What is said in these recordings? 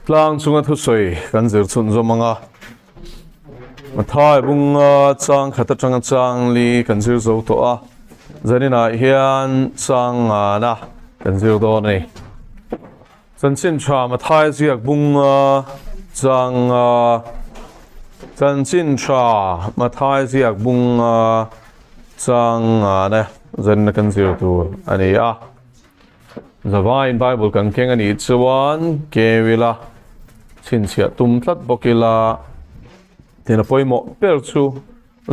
lang chunga thu soi kan zir chun zo manga mathai bung chang khata chang li kan zir zo to a zanina hian chang na kan zir do nei chan chin tha mathai ziak bung chang chan chin tha mathai ziak bung chang na zan kan zir tu ani a zawai in Bible kan keng ani chuan kewila chin chia tum tlat bokila tina poimo per chu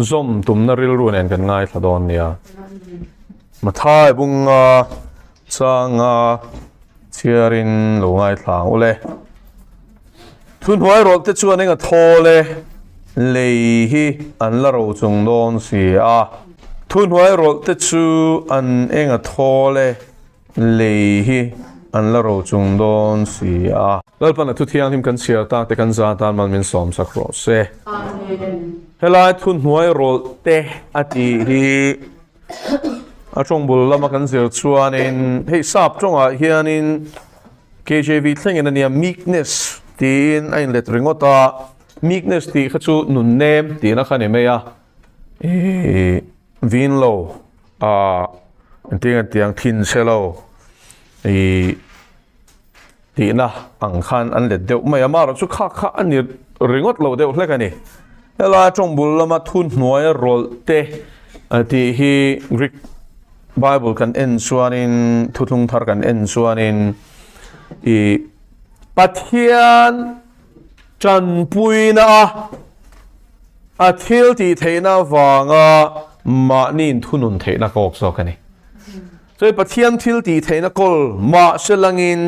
zom tum na ril runen kan ngai thadon nia mathai bunga changa chiarin lo ngai thlang ule Thuhnuairawlhte chuan enga thole lei hi an la ro chung don si a Thuhnuairawlhte chu an enga thole lei hi an la ro chung don si a lalpan thu thiang him kan chia ta te kan za tan man min som sakro se amen helai Thuhnuairawlhte ati hi a chong bul lama kan zir chuan in hei sap chonga hianin KJV thleng in ania meekness tin ain let ringota meekness ti khachu nun nem ti na khani meya vin lo tiang thin selo ti na ang khan an let deuh mai amara chu kha ani ringot lo deuh hlekani ela chong bul lama Thuhnuairawlhte ati hi Greek Bible kan en chuanin thutlung thar kan en chuanin Pathian chanpuina a thil ti theina wanga ma nin thunun theina kok zokani so Pathian thil ti theina kol ma selangin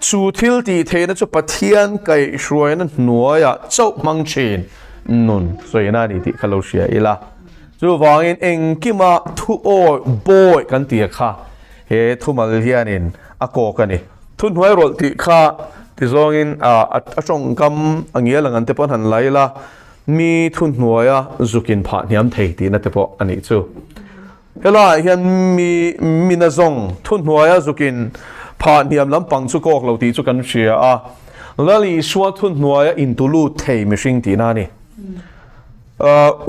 chu thil ti theina chu Pathian kai hruaina hnuaia chau mangchin nun so ina ni ti khalosia ila chu wangin engkima thu o boy kan ti kha he thumal hianin akokani Thuhnuairawlhte kha ti zongin a chong kam angia langan te pon han laila mi Thuhnuaia zukin pha niam thei ti na te po ani chu hela hian mi na zong Thuhnuaia zukin pha niam lampang chu kok lo ti chu kan ria a lali suwa Thuhnuaia in tulu thei mihring ti na ni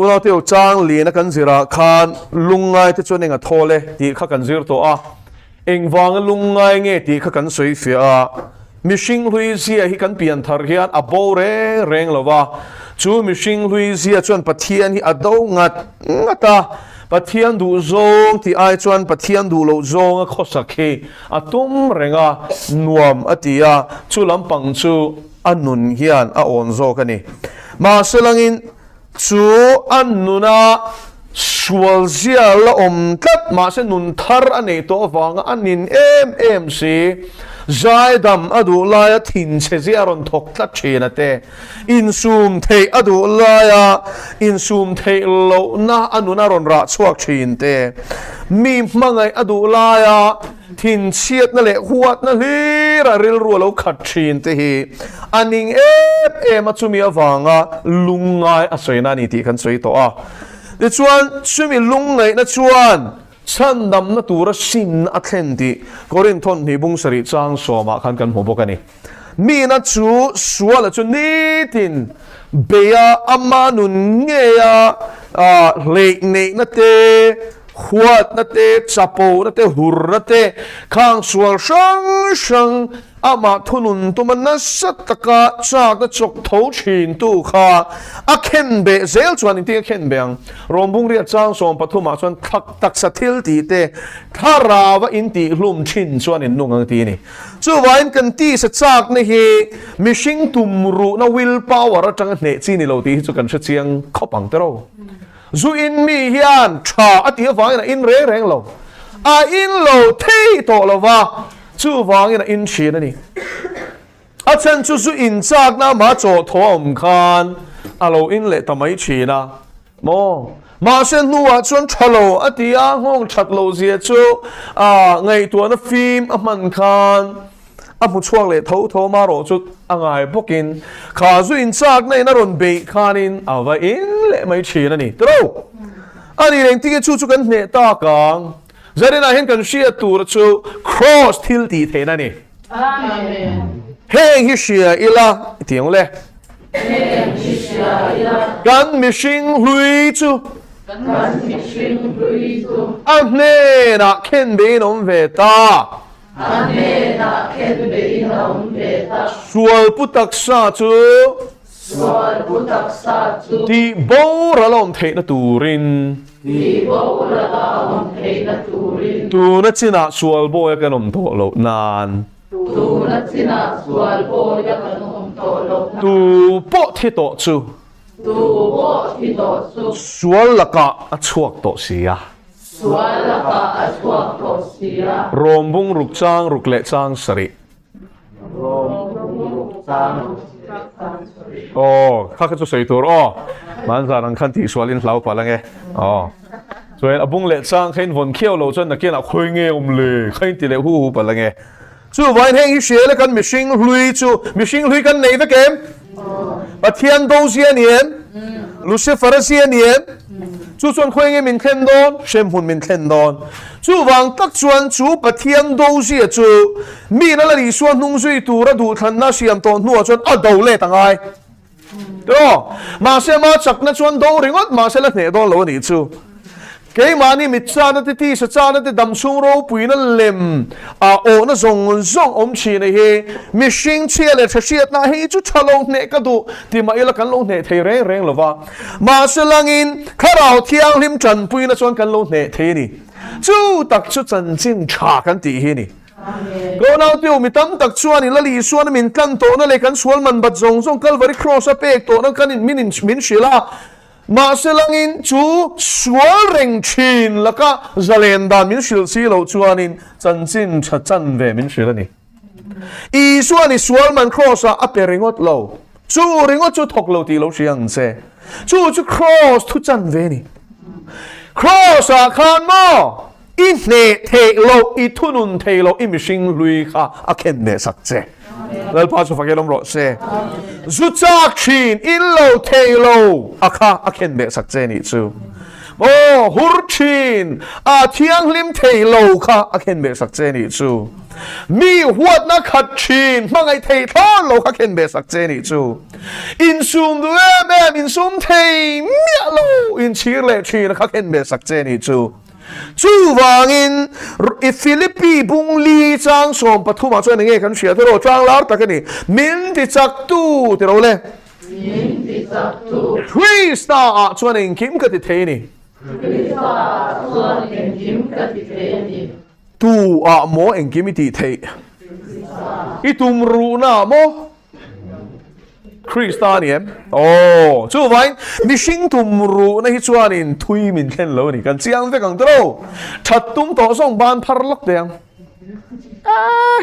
ula teu chang li na kan zira khan lungai te chuan enga thole ti kha kan zir to a engwang lungai nge ti kha kan soi fia mihring hlui zia hi kan pian thar hian a bo reng lova chu mihring hlui zia chuan Pathian hi ado ngata Pathian du zong ti ai chuan Pathian du lo zong a khosak hi atum renga nuam atia chu lampang chu anun hian a on zo kani ma selangin chu annuna sual zia la om tat ma se nun thar ane to wanga anin em si zaidam adu laya thin che zia ron thok tlat china te insum thei adu laya insum thei lo na anuna ron ra chuak chin te mi mangai adu laya thin chiat na le huat na hira ril ru lo khat chin te hi aning em achumi awanga lungai asoina ni ti kan soi to a le chuan chumi lungai na chuan chan dam na tura sin a thlen ti korin thon ni bung sari chang soma khan kan hmu bawk ani mi na chu suala chu nitin beya ama nun ngeya le nei na te huat na te chapo na te hur na te khang sual shang ama thunun tuman na sataka chak na chok tho chin tu kha a khen be zel chuan ti khen beang rombung ria chang som pathuma chuan thak tak sa thil ti te tharawa in ti hlum thin chuan in nungang ti ni chu wain kan ti sa chak na hi mihring tumru na will power atang ne chi ni lo ti chu kan sa chiang khopang tero zu in mi hian tha atia wangin in reng lo a in lo thei to lo wa chu wangin in chin ani a chen chu zu in chak na ma cho thom khan alo in le tamai china mo ma sen nuwa chuan thalo atia ngong that lo zia chu ngai tu na film a man khan a mu chuak le tho ma ro chu angai bokin kha zu in chak nei na ron be khanin awa in le mai china ni tro ani reng ti chu kan ne ta kang zarina hen kan shia tur chu cross thil ti thena ni amen heng hi shia ila tiếng le kan mi sing hlui chu amne na khen be nom ve ta sual putak sa chu ti bo ra lom the na turin tu na china sual bo ya kanom to lo nan tu po thi to chu sual laka a chuak to sia rombung rukchang rukle chang sari oh kha chu sei tur oh man za rang khan ti sualin hlau pa lang e oh so abung le chang khain von khiao lo chon na ken a khoi nge le khain ti le hu pa lang e chu vain heng hi shele kan mishing hlui kan nei ve kem Pathian Thutak nian Lucifer nian chu chuan khoi nge min thlen don shem hun min thlen don chu wang tak chuan chu Pathian Thutak chu mi na la ri suan hnung zui tu ra du than na siam ton hnuah chuan a do le tangai to ma se ma chak na chuan do ringot ma se la hne don lo ni chu cái mà ni mit cha na ti sa cha na ti dam sung ro pui na lem a o na zong om chi nei he mi sing chia le tha siat na he chu chalong ne ka du ti ma ila kan lo ne thei reng lova ma se langin kharau thiang lim chan pui na chuan kan lo ne thei ni chu tak chu chan chin tha kan ti hi ni go now tiu mi tam tak chuan in la li suan min kan to na le kan sual man bat zong kalvari cross a pek to na kan in min shila mà sẽ langin chú sual reng chin laka zalenda min shil si lo chuanin chanchin tha chan ve min shil ani I suani sual man cross a aperingot lo chu ringot chu thok lo ti lo siang se chu cross thu chan ve ni cross a khan mo in ne the lo I thunun the lo I mishing lui kha a khen ne sak che lal pa chu fakelom ro se zuchak chin in lo the lo akha akhen be sak che ni chu o hur chin a thiang lim the lo kha akhen be sak che ni chu mi huat na khat chin mangai the tha lo kha khen be sak che ni chu in sum du em in sum the mi lo in chir le chin kha khen be sak che ni chu chu wangin Philippi bung li chang som pathuma chuan nge kan sia thero chang lar takani min ti chak tu te ro le min ti chak tu three star chuan in kim ka ti the ni tu a mo en kim ti the I tum ru na mo Christian oh chu vain mishing tum ru na hi chuan in thui min thlen lo ni kan chiang ve kang tro that tum to song ban phar lak deng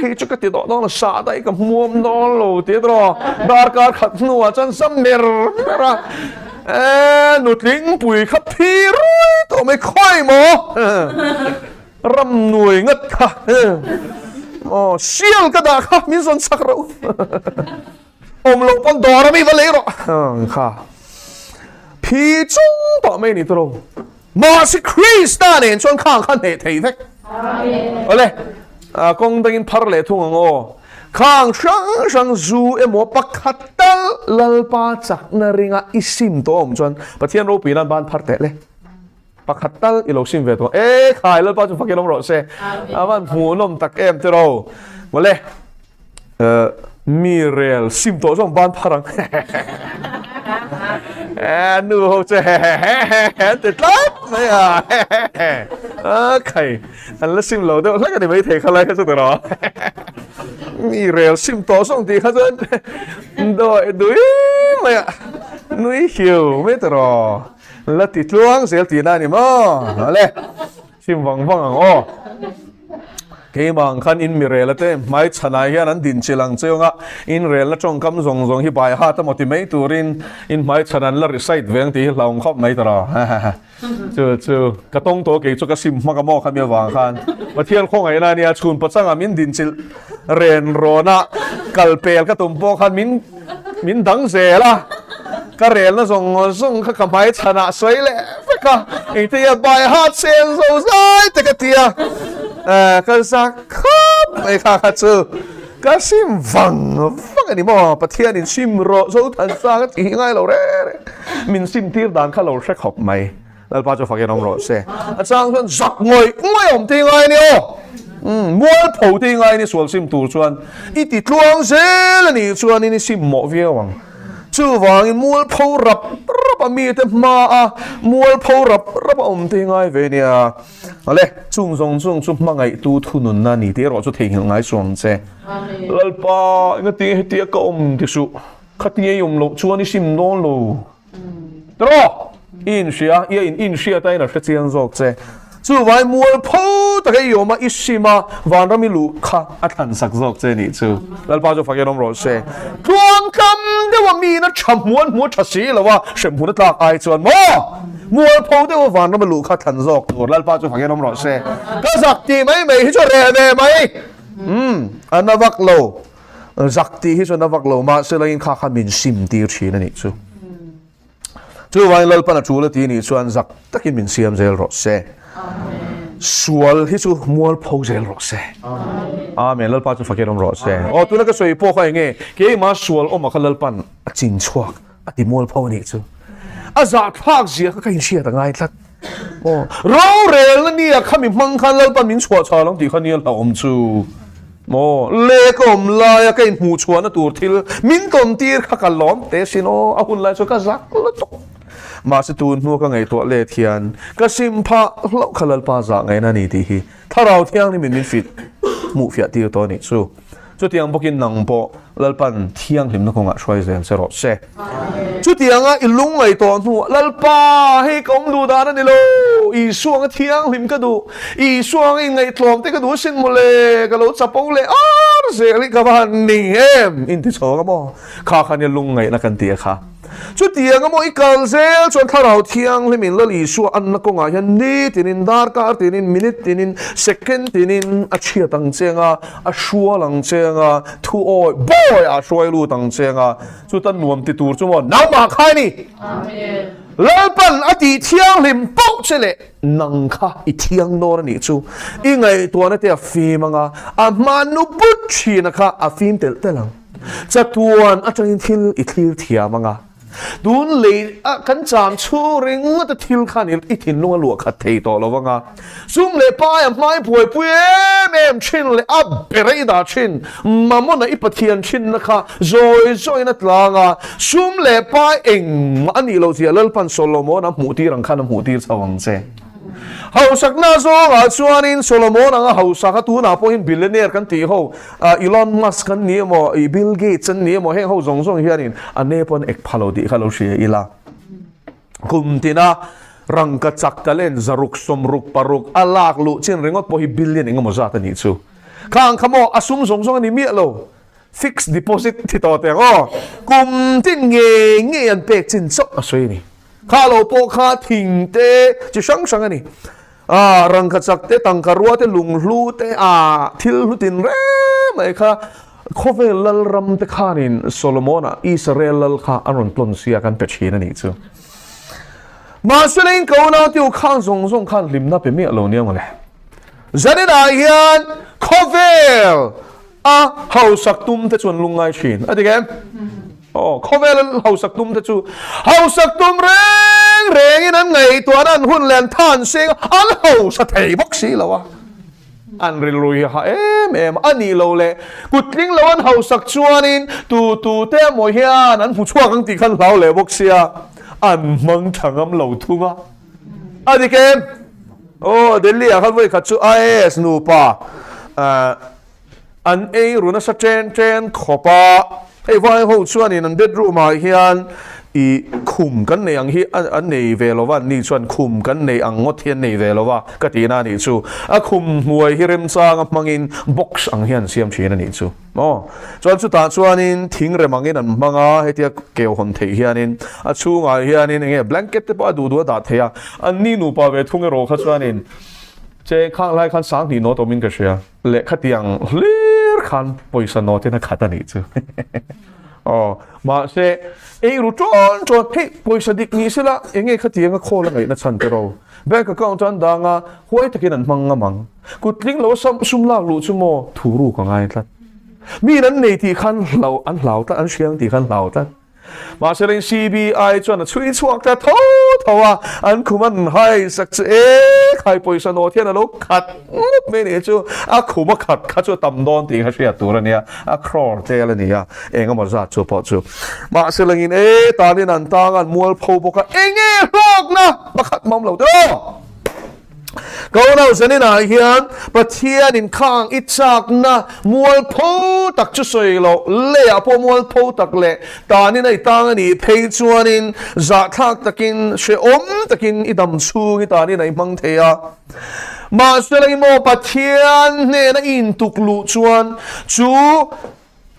hi chu ka ti do dong la sa dai ka muam no lo ti tro dar kar khat nu a chan sam mer ra nut ling pui khap phi rui to mai khoi mo ram nuôi ngất kha sial ka da kha min son sak ro lo pon dora mi vale ro kha phi chung to mai ni tro ma si Christian en chon khang khan he thei thek ole kong dangin phar le thung ngo khang sang zu emo pakhat tal lalpa chak na ringa isim to om chon pathian ro pinan ban phar te le pakhat tal ilo sim ve to khai lalpa chu fakelom ro se awan phu nom tak em te ro ole mi real sim to song ban pharang nu ho che te tlap mai khai an la sim lo de la ka ni mai the khala ka chu ro mi real sim to song ti kha chen doi dui mai nui hiu mai te ro la ti tluang sel ti na ni mo le sim wang o cái mảng khăn in mi rel te mai chana hian an din chilang cheunga in rel la chong kam zong hi bai ha ta moti mei turin in mai chanan la recite veng ti hlong khop mai tara chu ka tong to ke chu ka sim ma ka mo kha mi wang khan pathian khong ai na nia chun pachang amin din chil ren rona kalpel ka tumpo khan min dang ze la ka rel na zong kha ka mai chana soi le ka ei te bai ha chen zo zai te ka tia kan sa khop ai kha chu ka sim vang ani mo pathian in sim ro Zothansanga ti ngai lo re min sim tir dan kha lo shek hop mai lalpa cho fakin om ro se achang chuan zak ngoi om ti ngai ni o mual pho ti ngai ni sual sim tur chuan i ti tluang zel ani chuan ni sim mo viawang chu wang in mual pho rap mi te ma a mual pho rap om ti ngai ve nia ale chung chu mangai tu thunun na ni te ro chu thei ngai suam che lalpa nga ti ti ka om ti su khati yom lo chuan ni sim non lo tro in shia tai na chiang zok che chu vai mual pho ta ke yoma ishima van rami lu kha athan sak zok che ni chu lalpa jo fakenom ro se tuang kam de wa mi na chamuan mu thasi lawa shemu na tak ai chuan mo mual pho de wa van rami lu kha than zok tur lalpa jo fakenom ro se ka zak ti mai mai hi cho re ve mai anavak lo zak ti hi cho navak lo ma se lain kha min sim tir thi na ni chu chu vai lalpa na chu la ti ni chuan zak takin min siam zel ro se sual hi chu mual pho zel ro se amen lalpa chu fakenom ro se o tu na ka soi po khai nge ke ma sual o ma khalal pan a chin chuak ati mual pho ni chu a za phak zia ka in sia ta ngai tlat o ro rel ni a khami mang khan lal pan min chua cha long ti khani la om chu mo le kom la ya ka in hu chua na tur thil min tom tir kha ka lom te sino a hun lai chu ka zak la to ma se tu nu ka ngai to le thian ka sim pha lo khalal pa za ngai na ni ti hi tharau thiang ni min fit mu fia ti to ni chu chu tiang bokin nang po lalpan thiang hlim na ko nga shwai zen se ro se chu tianga ilung ngai to nu lalpa he kom du da na ni lo I suang thiang hlim ka du I suang in ngai tlom te ka du sin mo le ka lo chapo le ar se li ka ban ni em in ti so ka mo kha khan ya lung ngai na kan ti kha chu tiang mo I kal zel chon tharau thiang hlimin la li su an na ko nga hian ni tinin dar ka tinin minute tinin second tinin a chia tang chenga a shua lang chenga thu oi boy a shoi lu tang chenga chu tan nuam ti tur chu mo nang ma khai ni amen lalpan ati thiang hlim pau chele nang kha I thiang nor ni chu I ngai to na te a fi manga a manu but chi na kha a fim tel telang cha tuan a changin thil I thil thia manga dun le a kan cham chu ring ta thil khan I thin lunga lu kha thei to lo wanga sum le pa ya mai poi pui em chin le a berei da chin mamona I pathian chin na kha zoi na tlanga sum le pa eng ani lo tia lal pan solomon a mu ti rang khan mu ti chawang che hausak na zo ga chuanin solomon anga hausak tu na po hin billionaire kan ti ho Elon Musk kan ni mo Bill Gates kan ni mo he ho zong hianin ane pon ek phalo di khalo she ila kumtina rangka chak talen zaruk somruk paruk alak lu chin ringot po hi billion engmo zata ni chu khang khamo asum zong ani mi lo fixed deposit ti to te ngo kumtin nge an pek chin chok asoi ni khalo po kha thing te chi sang ani rang ka chak te tang karua te lung hlu te thil hlu tin re mai kha khovel lal ram te khanin solomona Israel lal kha aron plon sia kan pe china ni chu ma sulein ko na tiu khang zong khan lim na pe mi lo niam le zanina hian khovel hausak tum te chun lungai chin adigem khovel hausak tum te chu hausak tum reng in an ngai to an hun len than sing an ho sa thei bok si lawa an rilui ha em ani lo le kutling lo an hausak chuanin tu te mo hian an hu chuak ang ti khan lau le bok sia an mang thangam lo thunga adikem delhi a khan voi khachu is nu pa an runa sa chen khopa vai ho chuanin an bedroom a hian I khum kan nei ang hi an nei velova ni chuan khum kan nei ang ngot hian nei velova ka ti na ni chu a khum huai hi rem chang mangin box ang hian siam thina ni chu chuan chu ta chuanin thing remangin an manga hetia keu hon thei hianin a chunga hianin nge blanket te pa du da theya an ni nu pa ve thunge ro kha chuanin che khang lai khan sang ni no to min ka sia le khatiang lir khan poisa no te na khata ni chu ma se ru chon he poisa dik ni sela enge khatianga khola ngai na chan te ro bank account an danga huai takin an mang kutling lo sum lak lu chu mo thuru ka ngai tlat mi nan nei ti khan lau an lau ta an siang ti khan lau ta mà sẽ lên CBI cho nó chui chuộc ta thâu à anh cũng ăn hay sắc chế khai bồi san ô thiên là lúc khát mấy này chứ à cũng mà khát cho tầm đòn thì hay sẽ tụ ra nè à crawl thế là nè em mà ra cho bỏ cho mà sẽ lên ta đi năn ta ăn mua phô bọc em lộc na mà khát mong lâu đó câu nào sẽ nên là hiện Pathian in khang ít chắc na mual phô tắc cho soi lo lệ à po mual phô tắc lệ ta nên này ta này pay chuan in Zothansanga takin she takin idam chu cái ta nên này mang thế à mà sẽ là mo Pathian nè na in tuk lu chuan chú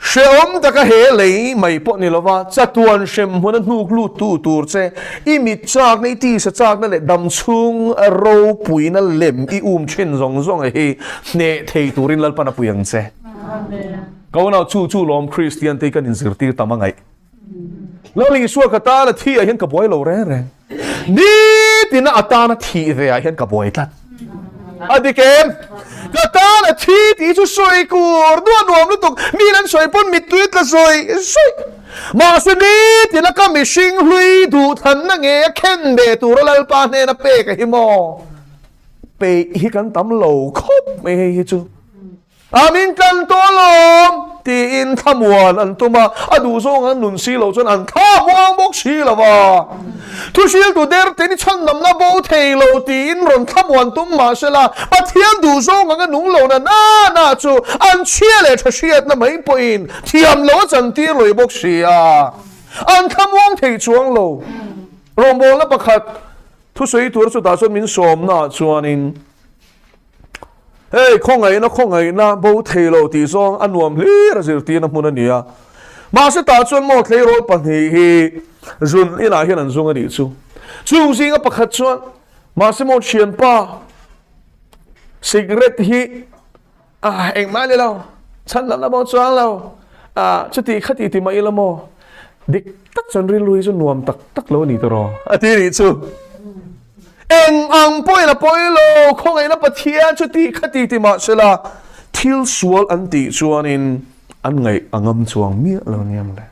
she ta ka he lei mai po ni lova cha tuan shem huna nuk lu tu tur che I mi chak nei ti sa chak na le dam chung ro pui na lem I chen zong zong a he ne thei turin lal pana puyang che amen ko na chu lom Christian te kan in zir ti tamangai lo li suwa ka ta la thi a hian ka boy lo re ni tina atana thi ve a hian ka boy tat adikem ta là thi tí chú soi cùr đua nuông lúc tục mi lần soi pon mi tuyết là soi mà soi đi thì là cái mi sinh huy đủ thần là nghe khen bề tụ ra pa này là bề cái hi mò bề hi căn tấm lầu khóc mày hi chú mình cần to lom tin tham muan anh tụi mà đủ số anh nôn xí lâu cho anh tham hoang bốc xí là va thu xí tụi đer tên chân nằm na bầu thề lâu tin rồi tham muan tụi mà sẽ là bắt thiên đủ số anh nung lâu na chú anh chia lệ cho chia na mấy point thiam lâu chân tiền rồi bốc xí à anh tham hoang thề chuang lâu rồi bố là bắt khát thu xí tụi cho ta cho mình xóm na cho anh hey không ngày na bố thề lâu tí song anh nuông lý ra giờ tiền nó muốn anh à mà sẽ ta chọn một thề lâu bằng hi zun ina hiền anh zung anh chú chú gì ngã bắt khát chọn mà sẽ một chuyện pa cigarette hi em mai lên lâu chân lắm là bao chọn lâu chút tí khát tí mai là mò địch tắc chân ri lui cho nuông tắc lâu nị tro tí nị chú em ang bôi lo không ai nó Pathian chút tí khát tí mà sẽ là thiếu suol anh tí chuan in anh ngày ngâm chuang mía lo niam le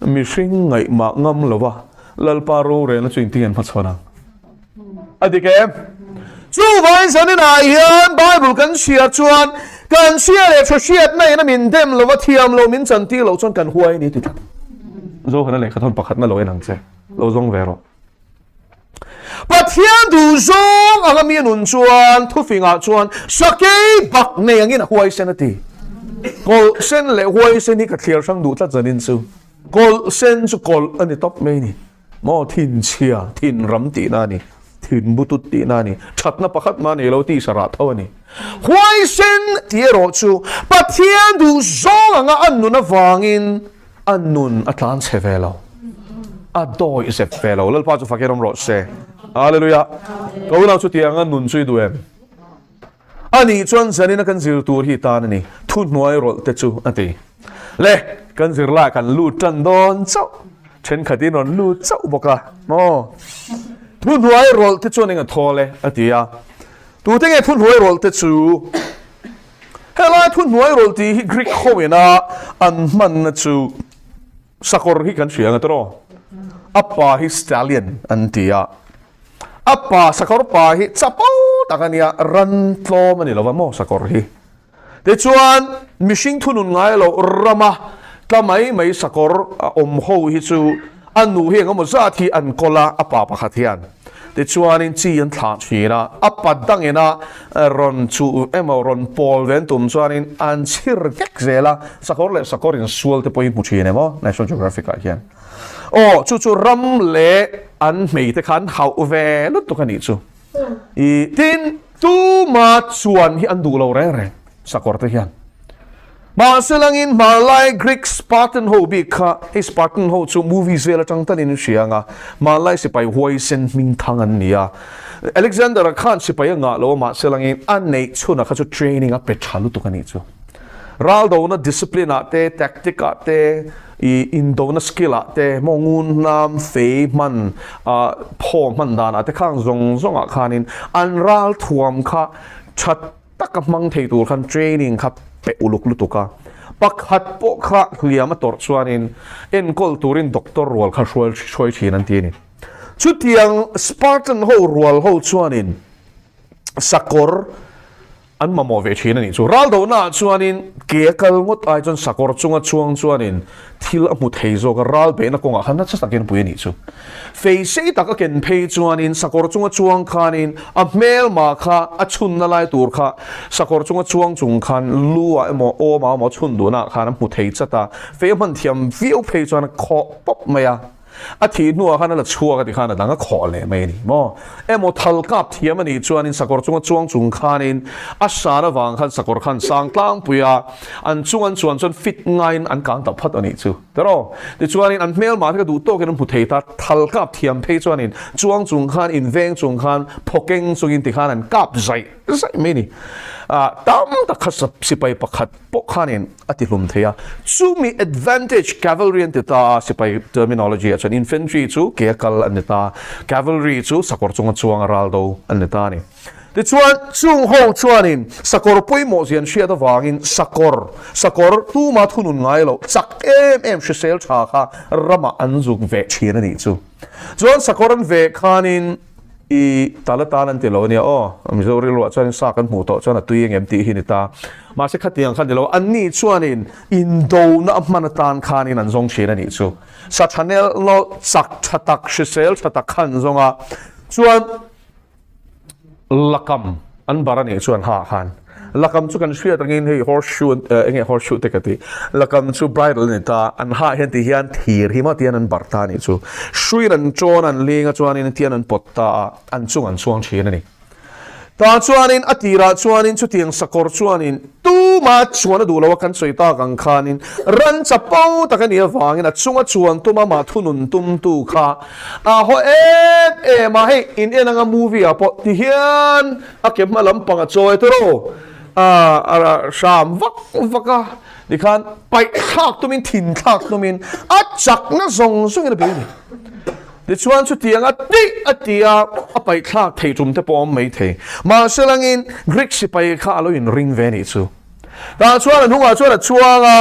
mi sinh ngày mà ngâm lo va lal paro re nó chuyện tiền phát chona adi ke em chú vai san in ai hian Bible kan sia chuan kan sia le cho siat nei na min dem lo va thiam lo min chan ti lo chuan kan huai ni ti ta zo hana le khathon pakhat na lo en ang che lo zong vero Pathian du zong ang mi nun chuan thu finga chuan sakei bak nei angin huai senati kol sen le huai sen ni ka clear sang du ta zanin su kol sen chu kol ani top me ni mo thin chia thin ram ti na ni thin butut ti na ni that na pakhat ma ni lo ti sara thaw ni huai sen ti ro chu Pathian du zong anga annun awangin annun atlan chevelo adoi se fellow lal pa chu fakiram ro se hallelujah ko na chu tiang an nun chui duem ani chuan zanin kan zir tur hi ta ni Thuhnuairawlhte chu ati le kan zir la kan lu tan don chau chen khatin on lu chau boka mo Thuhnuairawlhte chu ninga thole atia tu te nge Thuhnuairawlhte chu helai Thuhnuairawlhte hi Greek khowena an man na chu sakor hi kan siang atro apa hi stallion antia apa sakor pa hi chapau takania ran tlo mani lo mo sakor hi te chuan mishing thunun ngai lo rama tamai mai sakor ho hi chu anu he ngam za thi an kola apa pakhathian te chuan in chi an thla thina apa dangena ron chu emo ron pol ven tum chuan in an chir kek zela sakor le sakor in sual te point muchine mo National Geographic hian chu ram le an mei te khan hau ve lut to kani chu I tin tu ma chuan hi an du lo re sakor te hian ma selangin malai Greek Spartan ho bi kha he Spartan ho chu movies vela changtan in sianga malai sipai huai sen ming thang an nia Alexander Khan sipai nga lo ma selangin an nei chuna kha chu training a pe thalu to kani chu raldo na discipline ate tactic ate indo na skill ate mongun nam fe man pho man dan ate khang zong a khanin an ral thuam kha chat tak mang thei tur khan training kha pe uluk lutuka pakhat po kha liam tor chuanin en kol turin doctor rol kha shoi thin an ti ni chu tiang Spartan ho rual ho chuanin sakor an mamo ve thina ni chu raldo na chuanin ke kal ngot ai chon sakor chunga chuanin thil amu theizo ka ral be na konga khan na cha takin pui ni chu fei sei taka ken phei chuanin sakor chunga chuang khanin a mel ma kha a chun na lai tur kha sakor chunga chung khan lua emo o ma mo chun du na khan mu thei chata fei man thiam viu phei chuan kho pop maya a thi nuwa khana la chua ka ti khana danga khole mai ni mo emo thal kap thiam ani chuanin sakor chunga chung khanin a sana wang khan sakor khan sang tlang puya an chuan fit ngain an kang ta phat ani chu tero ti chuanin an mel ma ka du to ken pu thei ta thal kap thiam phei chuanin chung khan in veng chung khan phokeng chungin ti khan an kap zai mai ni tam ta khasap sipai pakhat pokhanin ati hlum theya chu mi advantage cavalry and ta sipai terminology an infantry chu ke kal anita cavalry chu sakor chuang raldo anita ni ti chuan chung ho chuanin sakor poimo zian shia da wangin sakor tu ma thunun ngai lo chak em shisel tha kha rama anzuk ve thina ni chu chuan sakoran ve khanin I talatan an tilo niya Mizo rilwa chuanin sakan mu to chuan a tuing MT hinita ma se khatiang khan dilo an ni chuanin indo na manatan khanin an zong china ni chu sa channel lo sak thatak shisel thatak khan zonga chuan lakam an barani chuan ha khan lakam chu kan shria tangin hei horseshoe te kati lakam chu bridal ni ta an ha hian ti hian thir hi ma tian an barta ni chu shui ran chon an linga chuanin tian an potta an chuang thina ni ta chuanin atira chuanin chu tiang sakor chuanin tu ma chuan du lo kan soita kang khanin ran chapau takani awangin a chunga chuan tuma ma thunun tum tu kha a ho ma hei in enanga movie a po ti hian a kem ma lampang a choi tero sham vaka di khan pai thak tumin thin thak tumin a chak na zong sung ina baby di chuan chu tiang atia a pai thak thei tum te pom mai thei ma selangin greek si pai kha lo in ring ve ni chu ta chuan an hunga chuan a chuanga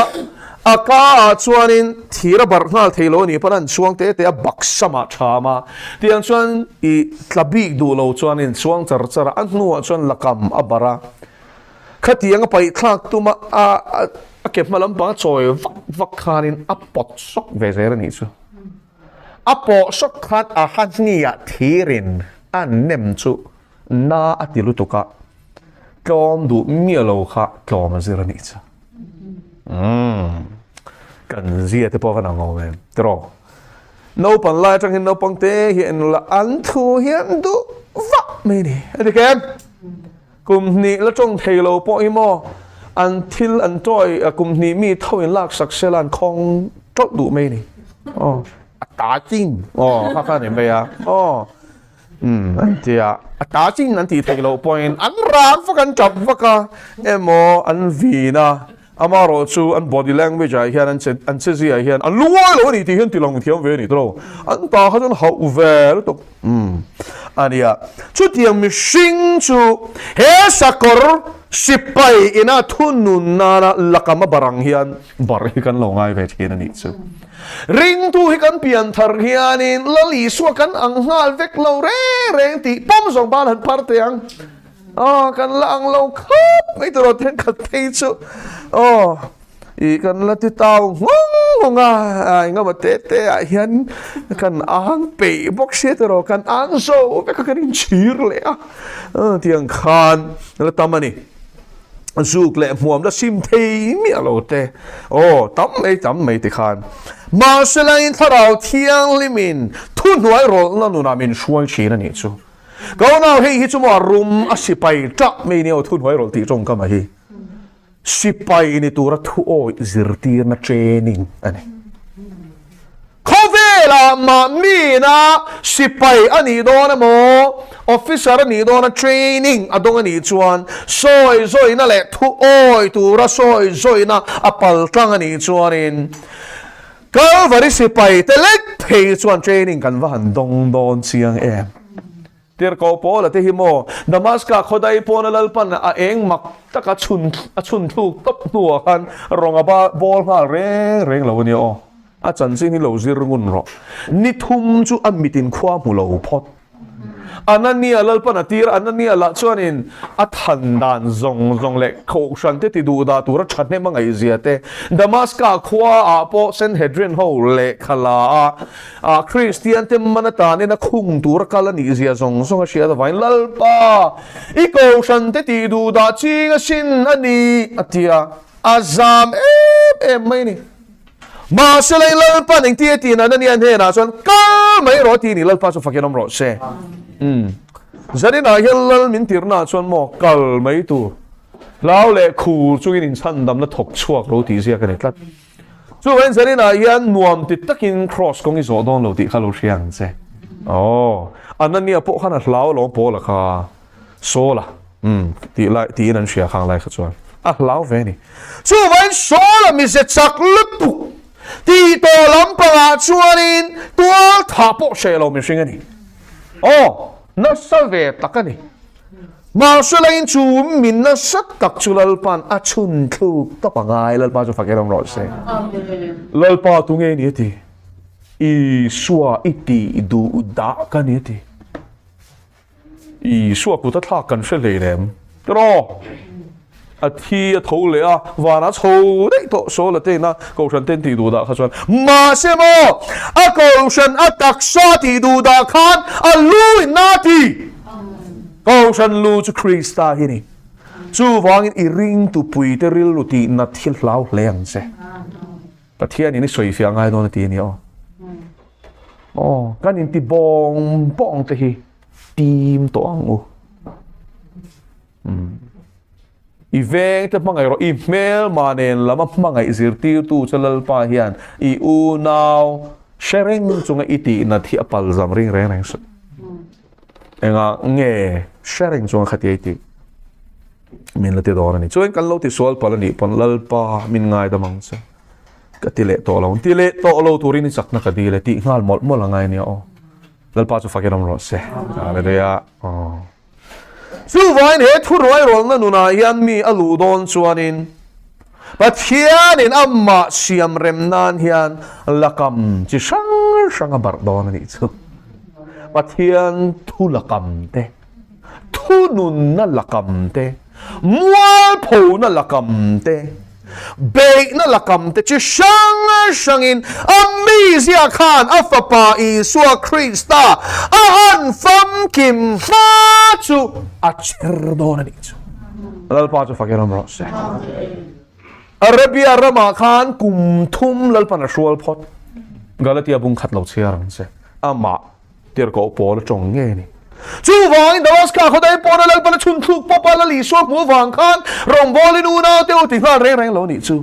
a ka chuanin thira bar ngal theilo ni paran chuang te a baksama thama tiang chuan I tlabik du lo chuanin chuang char an nuwa chuan lakam a bara khatiang pai thak tuma a kep malam pa choi vak khanin a pot sok ve zer ni chu a po sok khat a hania thirin an nem chu na atilu tuka klom du mielo kha klom zer ni chu kan zia te po kan ngome tro no pan lai tang hin no pang te hian la an thu hian du va me ni adikem kum ni la chong thelo po imo until an toy kum ni mi thawin lak sakselan khong tot du me ni ta jin kha kha ni me ya antia ta jin an ti thelo point an ran fakan chap vaka emo an vina amaro chu an body language ai hian an chezi ai hian an luai lo ni ti hian ti long thiam ve ni tro an ta kha jon hau ver to ania chu tiang mi hring chu he sakor sipai ina thunun na lakama barang hian bar hi kan lo ngai ve thina ni chu ring tu hi kan pian thar hianin lali suwa kan ang ngal vek lo reng ti pom zong ban han partiang kan lang lo khop mai to ten khat thei chu I kan la ti tao ngonga nga ba te hian kan ang pe box setero kan ang so be ka kan chir le tiang khan la tamani zuk le muam la sim thei mi alo te tam mai ti khan ma selain tharau thiang limin Thuhnuairawlhte nu na min shuai china ni chu go now hei hi chu mo rum a sipai tak me ni Thuhnuairawlhte ti chong ka ma hi sipai ni tura thu zirtir na training ani khovela ma mi na sipai ani do na mo officer ani do na training adong ani chuan soi na le thu tura soi na apal tlang ani chuanin kalvari sipai te lek phei chuan training kan va han dong don chiang em tir ko po la te hi mo Damascus khodai po na lalpan a eng mak taka chun thu top nuwa khan ronga ba bol ha reng lo ni o a chan sing hi lo zir ngun ro ni thum chu amitin khwa mu lo phot anania lalpan atir anania la chuanin a than dan zong le kho shan te ti du da tur thatne mangai zia te Damascus khwa a po Sanhedrin ho le khala a Christian te manata ne na khung tur kala ni zia zong a sia da vain lalpa I ko shan te ti du da chinga sin ani atia azam mai ni ma se lai lalpa ning ti na ni an he na chuan ka mai ro ti ni lalpa chu fakinom ro se Zarin a hialal min tirna chuan mo kal mai tu lao le khu chu in chan dam na thok chuak lo ti zia ka ni tlat chu wen zarin a hian nuam ti takin cross kong I zo don lo ti khalo hriang che anania po khana hlau lo po la kha so la ti lai ti nan hria khang lai kha chuan hlau ve ni chu wen so la mi se chak lup ti to lampanga chuanin tual tha po she lo mi hring ani na salve takani Marsulain chu min na sat tak chulalpan a chun thu to pangai lalpa chu fakeram ro se lalpa tu nge ni ti I suwa iti du da kan ni ti I suwa ku ta thla kan she le lem ro a thi a tho le a wana chho dei to so la te na ko shan ten ti du da kha chuan ma se mo a ko shan a tak sa ti du da khan a lu na ti ko shan lu chu Krista hi ni chu wang I ring tu pui te ril lu ti na thil hlau leng se Pathian ni soi fia ngai no na ti ni kan in ti bong te hi tim to ang I veng te mangai ro email manen lama mangai zirti tu chalal pa hian I u now sharing chunga iti na thi apal zam ring sa enga nge sharing chunga khati iti min lati dor ni chuan kan lo ti sol pal ni pon lal pa min ngai da mang sa ka tile to lo turin sak na ka dile ti ngal mol ngai ni lal pa chu fakiram ro se hallelujah Su vain he Thuhnuairawlhte nuna hian mi alu don chuanin Pathian in amma siam remnan hian lakam chi sang bar don ani chu Pathian thu lakam te thu nun na lakam te mual pho na lakam te Bake na lakam te chi sangin amazia khan afapa I suwa Krista an fam kim fa chu a cherdona ni chu lalpa chu fakiram ro se Arabia rama khan kum thum lalpa na shwal phot Galatia bung khat lo chiarang se ama tir ko pol chong nge ni chu wang Damascus khodai po na lalpa na chun thuk papa la li so mu wang khan rong bolin una te u ti hla reng lo ni chu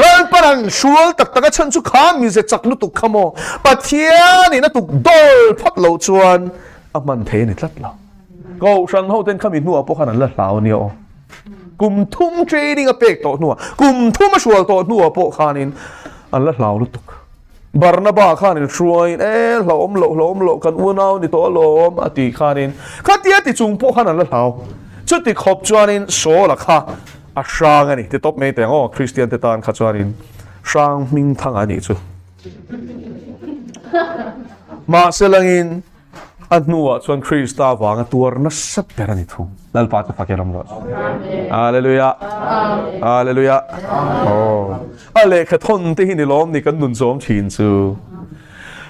lalpa nan shwal tak chan chu kha mi se chak lu tu khamo Pathian ni na tuk dol phot lo chuan aman the ni tlat lo ko shan ho ten khamin nuwa po khan la hlaw ni kum thum trading a pek to nuwa kum thum a shwal to nuwa po khanin an la hlaw lu tuk Barnaba khanin shruain hlom lo kan unaw ni to lom ati khanin khatia ti chung po khan la hlaw chuti khop chuanin so la kha a sang ani ti top me te Christian te tan kha chuanin sang ming thang ani chu ma selangin Nuwa chuan Krista wanga tur na sat perani thu lalpa chu fakiram ro hallelujah hallelujah ale khathon te hi ni lom ni kan nun zom thin chu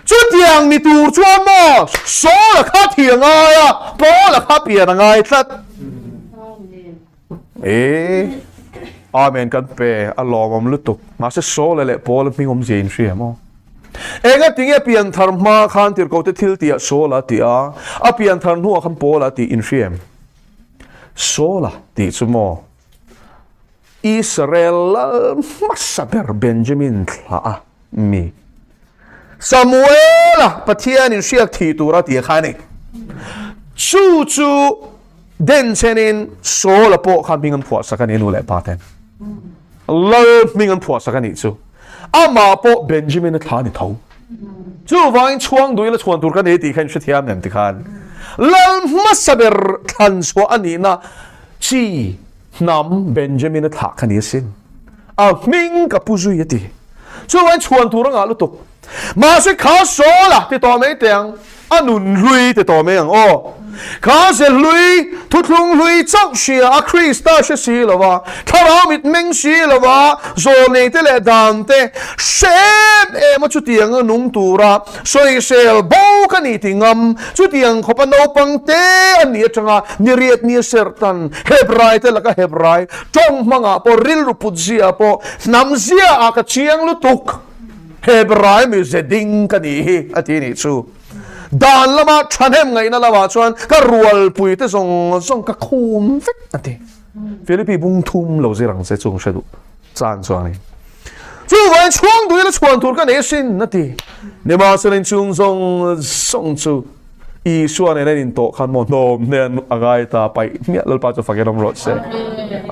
chu tiang ni tur chuan mo so la kha thianga ya po la kha pian ngai tlat amen kan pe alom lutuk ma se so le po le mingom jein shri mo Enga tinge pian tharma khan tir ko te thil tia sola tia a pian thar nu khan pola ti in riem sola ti chumo Israel masaber Benjamin thla mi Samuel Pathian in siak thi tura ti khani chu den chenin sola po khan bingan phwa sakani nu le paten love bingan phwa sakani chu ama po Benjamin thani tho chu wain chuang doi la chuan tur kan e ti khan shi thiam nem ti khan lal masaber than so ani na chi nam Benjamin thak khani sin a ming ka puzu yati chu wan chuan tur nga lutuk ma se kha so la ti to me teng anun lui ti to me ang o kha se lui thu thung lui chak sia a Krista se si lova thara mit meng si lova zo ne te le dan te shem e ma chu tiang nung tura soi sel bo ka ni tingam chu tiang khopa no pang te ani atanga ni riat ni sertan hebrai te la ka hebrai tong manga po ril ru put zia po nam zia a ka chiang lu tuk hebrai mi zeding ka ni ati ni chu dan lama thanem ngai na lawa chuan ka rual pui te zong ka khum vek ati Philippi bung thum lo zirang se chung shedu chan chuan chu wan chuang dui la chuan tur ka ne sin nati ne ma selin chung song chu i suan ene in to khan mo nom nen agai ta pai mia lal pa chu fakenom ro se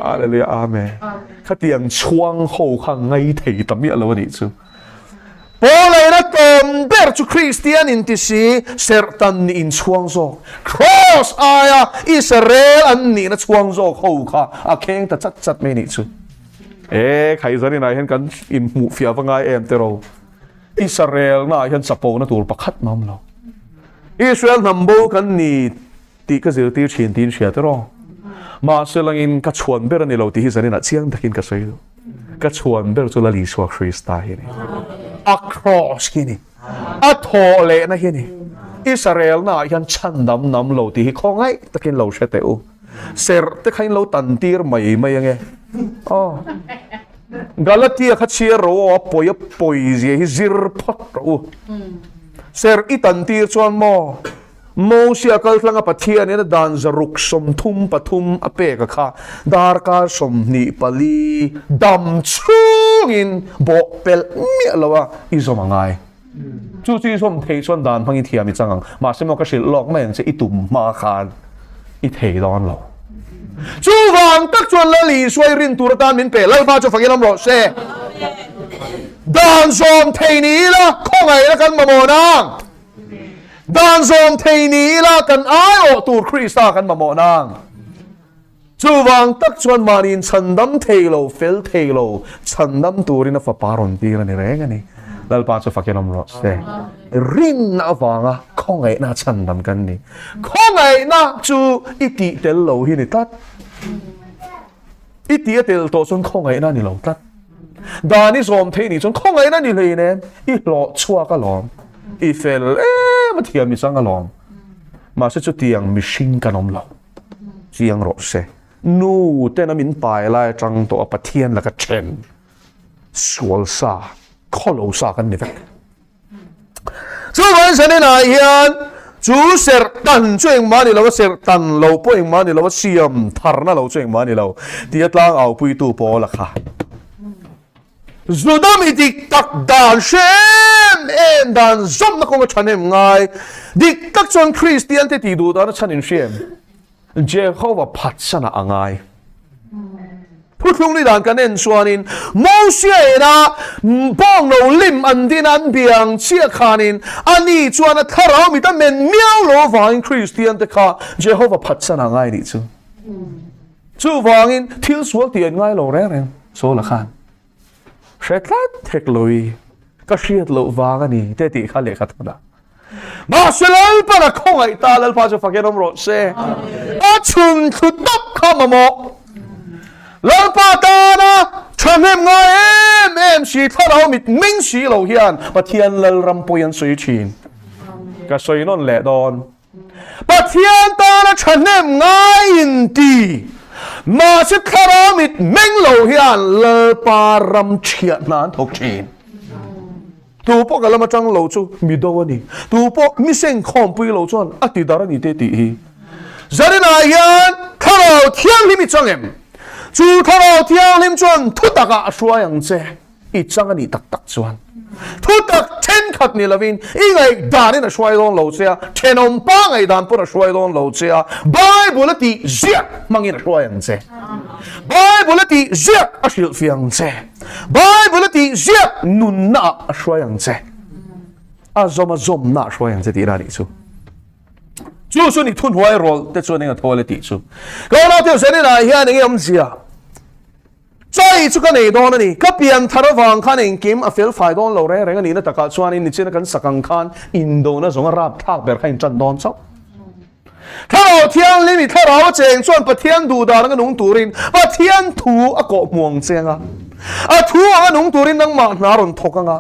hallelujah amen khatiang chuang ho khang ngai thei ta mia lo ni chu Olay na tom ber chu Christian in tisi sertan ni in chuang zo cross aya Israel an ni na chuang zo ho kha a keng ta chat me ni chu khai zani na hen kan in mu fia wangai em te ro Israel na hen sapo na tur pakhat mam lo Israel nambo kan ni ti ka zir ti chin tin sia te ro ma selang in ka chuan ber ni lo ti hi zani na chiang takin ka sei lo ka chuan ber chu la li so Krista hi ni across kini athole na kini Israel na yan chandam nam lo ti khongai takin lo shete u ser te khain lo tan tir mai nge oh Galatia khachia ro poi je hi zir phat ro ser itan tir chuan mo sia kal tlanga pathian ena dan zaruk som thum pathum ape ka kha dar ka som ni pali dam chungin bo pel mi lawa izomangai chu chi som thei chon dan phangi thiami changang ma semo ka sil lok mai che itum ma khan I thei don lo chu wang tak chon la li suai rin tur tan min pe lal ba chu fakilam ro se dan som thei ni la khongai la kan ma mo nang dan zom thei ni la kan ai o tur Krista kan ma mo nang chu wang tak chuan manin chandam thei lo fel thei lo chandam turina fa paron ti la ni reng ani lal pa chu fakenom ro se rin na wanga khongai na chandam kan ni khongai na chu iti tel lo hi ni tat iti tel to chon khongai na ni lo tat dani zom thei ni chon khongai na ni le ne I lo chua ka lom I fel ma thiam mi sang alom ma se chu tiang mi sing kanom lo chiang ro se nu te na min pai lai tang to Pathian la ka chen sual sa kholo sa kan ni vek chu wan sa ne na hian chu ser tan chueng mani lo ser tan lo poeng mani lo siam thar na lo chueng mani lo ti atlang au pui tu po la kha Zudam idik tak dan shem en dan zom na kong chanem ngai dik tak chon Christian te ti du da na chanin shem Jehovah phat sana angai Puthung ni dan kanen suanin Moshe na bong no lim an din an biang chia khanin ani chuan a tharau mi ta men miao lo wang Christian te kha Jehovah phat sana ngai ni chu wangin thil sual ti ngai lo reng so la khan Shetlat tekloi kashiat lo wangani te ti khale khatna ma selal para khongai talal pa jo fakenom ro se a chun thutap khamamo lal pa ta na chanem nga em si tharau mit ming si lo hian Pathian lal rampoyan soi chin ka soi non le don Pathian ta na chanem nga in ti ma se karamit menglo hian le param chia nan thok chin tu po kalama chang lo chu mi do ani tu po mi seng khom pui lo chuan ati darani te ti hi zarina hian tharo thiang limi changem chu tharo thiang lim chuan thutaka ashwayang che I chang ani tak tak chuan Thutak ten khat ni lavin ingai danin a shwai don lo chia thenom pa ngai dan pura shwai don lo chia Bible ti zia mangin a shwai ang che Bible ti zia a shil fiang che Bible ti zia nun na a shwai ang che a zom na shwai ang che ti ra ni chu chú xuân thì thun hoài rồi để cho nên là thôi là tỷ chú cái nào theo sẽ này là hiện nay ông gì à trái chú cái này đó này cái biển thar vàng khăn anh kiếm à phèn phải đó lâu rồi cái này nó tất cả xuân này trên cái sắc khăn Indo nó giống rap thác bẹt khăn chân đón sóc thảo thiên linh thảo chèn xuân Pathian Thutak cái nung turin Pathian Thu à cọ muang chèn à thu à nung turin năng mạng nà run thóc à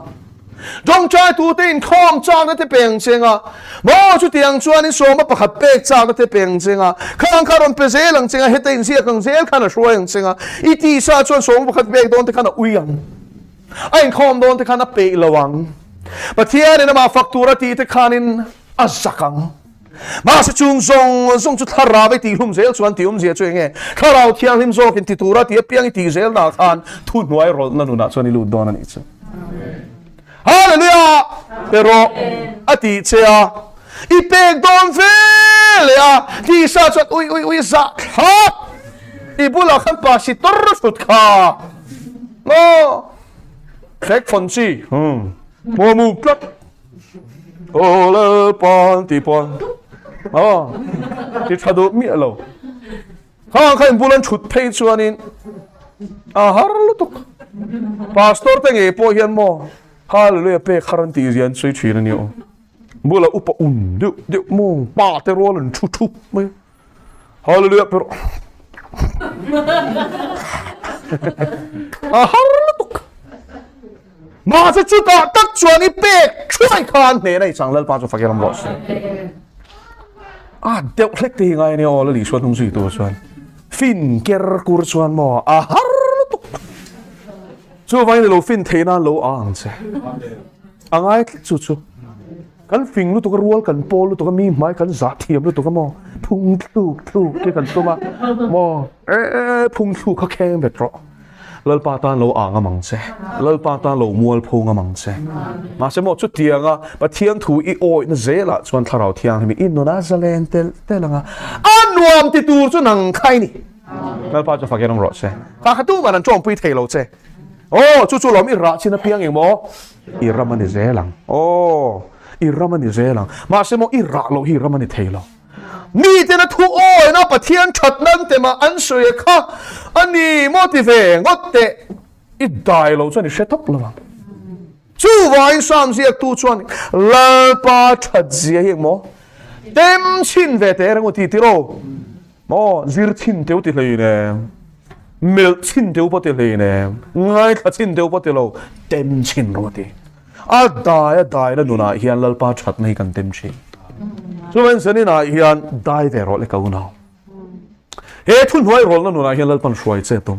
trong trái tu tin khom trang cái bèn chèn à mỗi chút tiền xuân này số mà bắt hạt bèn trang cái bèn chèn à khang khang run bèn dễ lăng chèn à hết tiền dễ khang dễ khang là xuôi lăng chèn à ít đi sa xuân số mà bắt hạt bèn đón thì khang là uy ang anh khom đón thì khang là bèn lawang Pathian này mà factura thì khang in azakang mà sẽ chung zong chút thà ra với tỷ lum zel chuan tỷ lum zel chơi nghe thà ra thiang lim zo kinh tỷ tura tỷ piang tỷ zel na khan Thuhnuairawlhte na nuna chuan ilu don ani chu Hallelujah pero ati chea ipek don ve le a ti sa chuan ui za ha ibula khan pa si tor sut kha no khek phon chi mo mu klap ole pon ti pon thì thadu mi alo ha khain bulan chut thei chuanin a har lutuk pastor te nge po hian mo hallelujah pe kharan ti zian chui thin ani o bula upa de mo pa te rolan chu chu me hallelujah pero a har lutuk ma se chu ta tak chuani pe chhuai khan ne nei changlal pa chu fakiram lo đeo lek thì ngay này là lý xuân không gì tôi xuân fin ker kur xuân mò har tuk chú vậy là fin thế nào lâu ang chứ ai chú kan fin lu tuk rual kan pol lu tuk mi mai kan zat thiam lu tuk mò phung thu cái kan tu mà mò phung thu khắc khem về trọ lal pa tan lo ang amang che lal pa tan lo mual phung amang che mà sẽ một chút tiền à Pathian Thu i oi na zela chuan tharau thiang mi in no na zalen tel langa anuam ti tur chu nang khai ni lal pa chu fakiram ro che pa khatu man chong pui thei lo che chu lom i ra china piang eng mo i ramani zelang i ramani zelang mà sẽ một i ra lo hi ramani thei lo mi te na thu oi na Pathian that nan te ma an soi kha ani motive ngotte i dai lo chuan i set up lo chú vài sam ziak tu chuan lal pa that zia hi mo tem chin ve te rang ti ro mo zir chin teu ti hlei ne mel chin teu pa ti hlei ne ngai tha chin teu pa ti lo tem chin ro ti a dai na nuna hian lal pa that nei kan tem chin chú ven sani na hian dai ve ro le ka una he Thuhnuairawlhte na nuna hian lal pan hruai che tum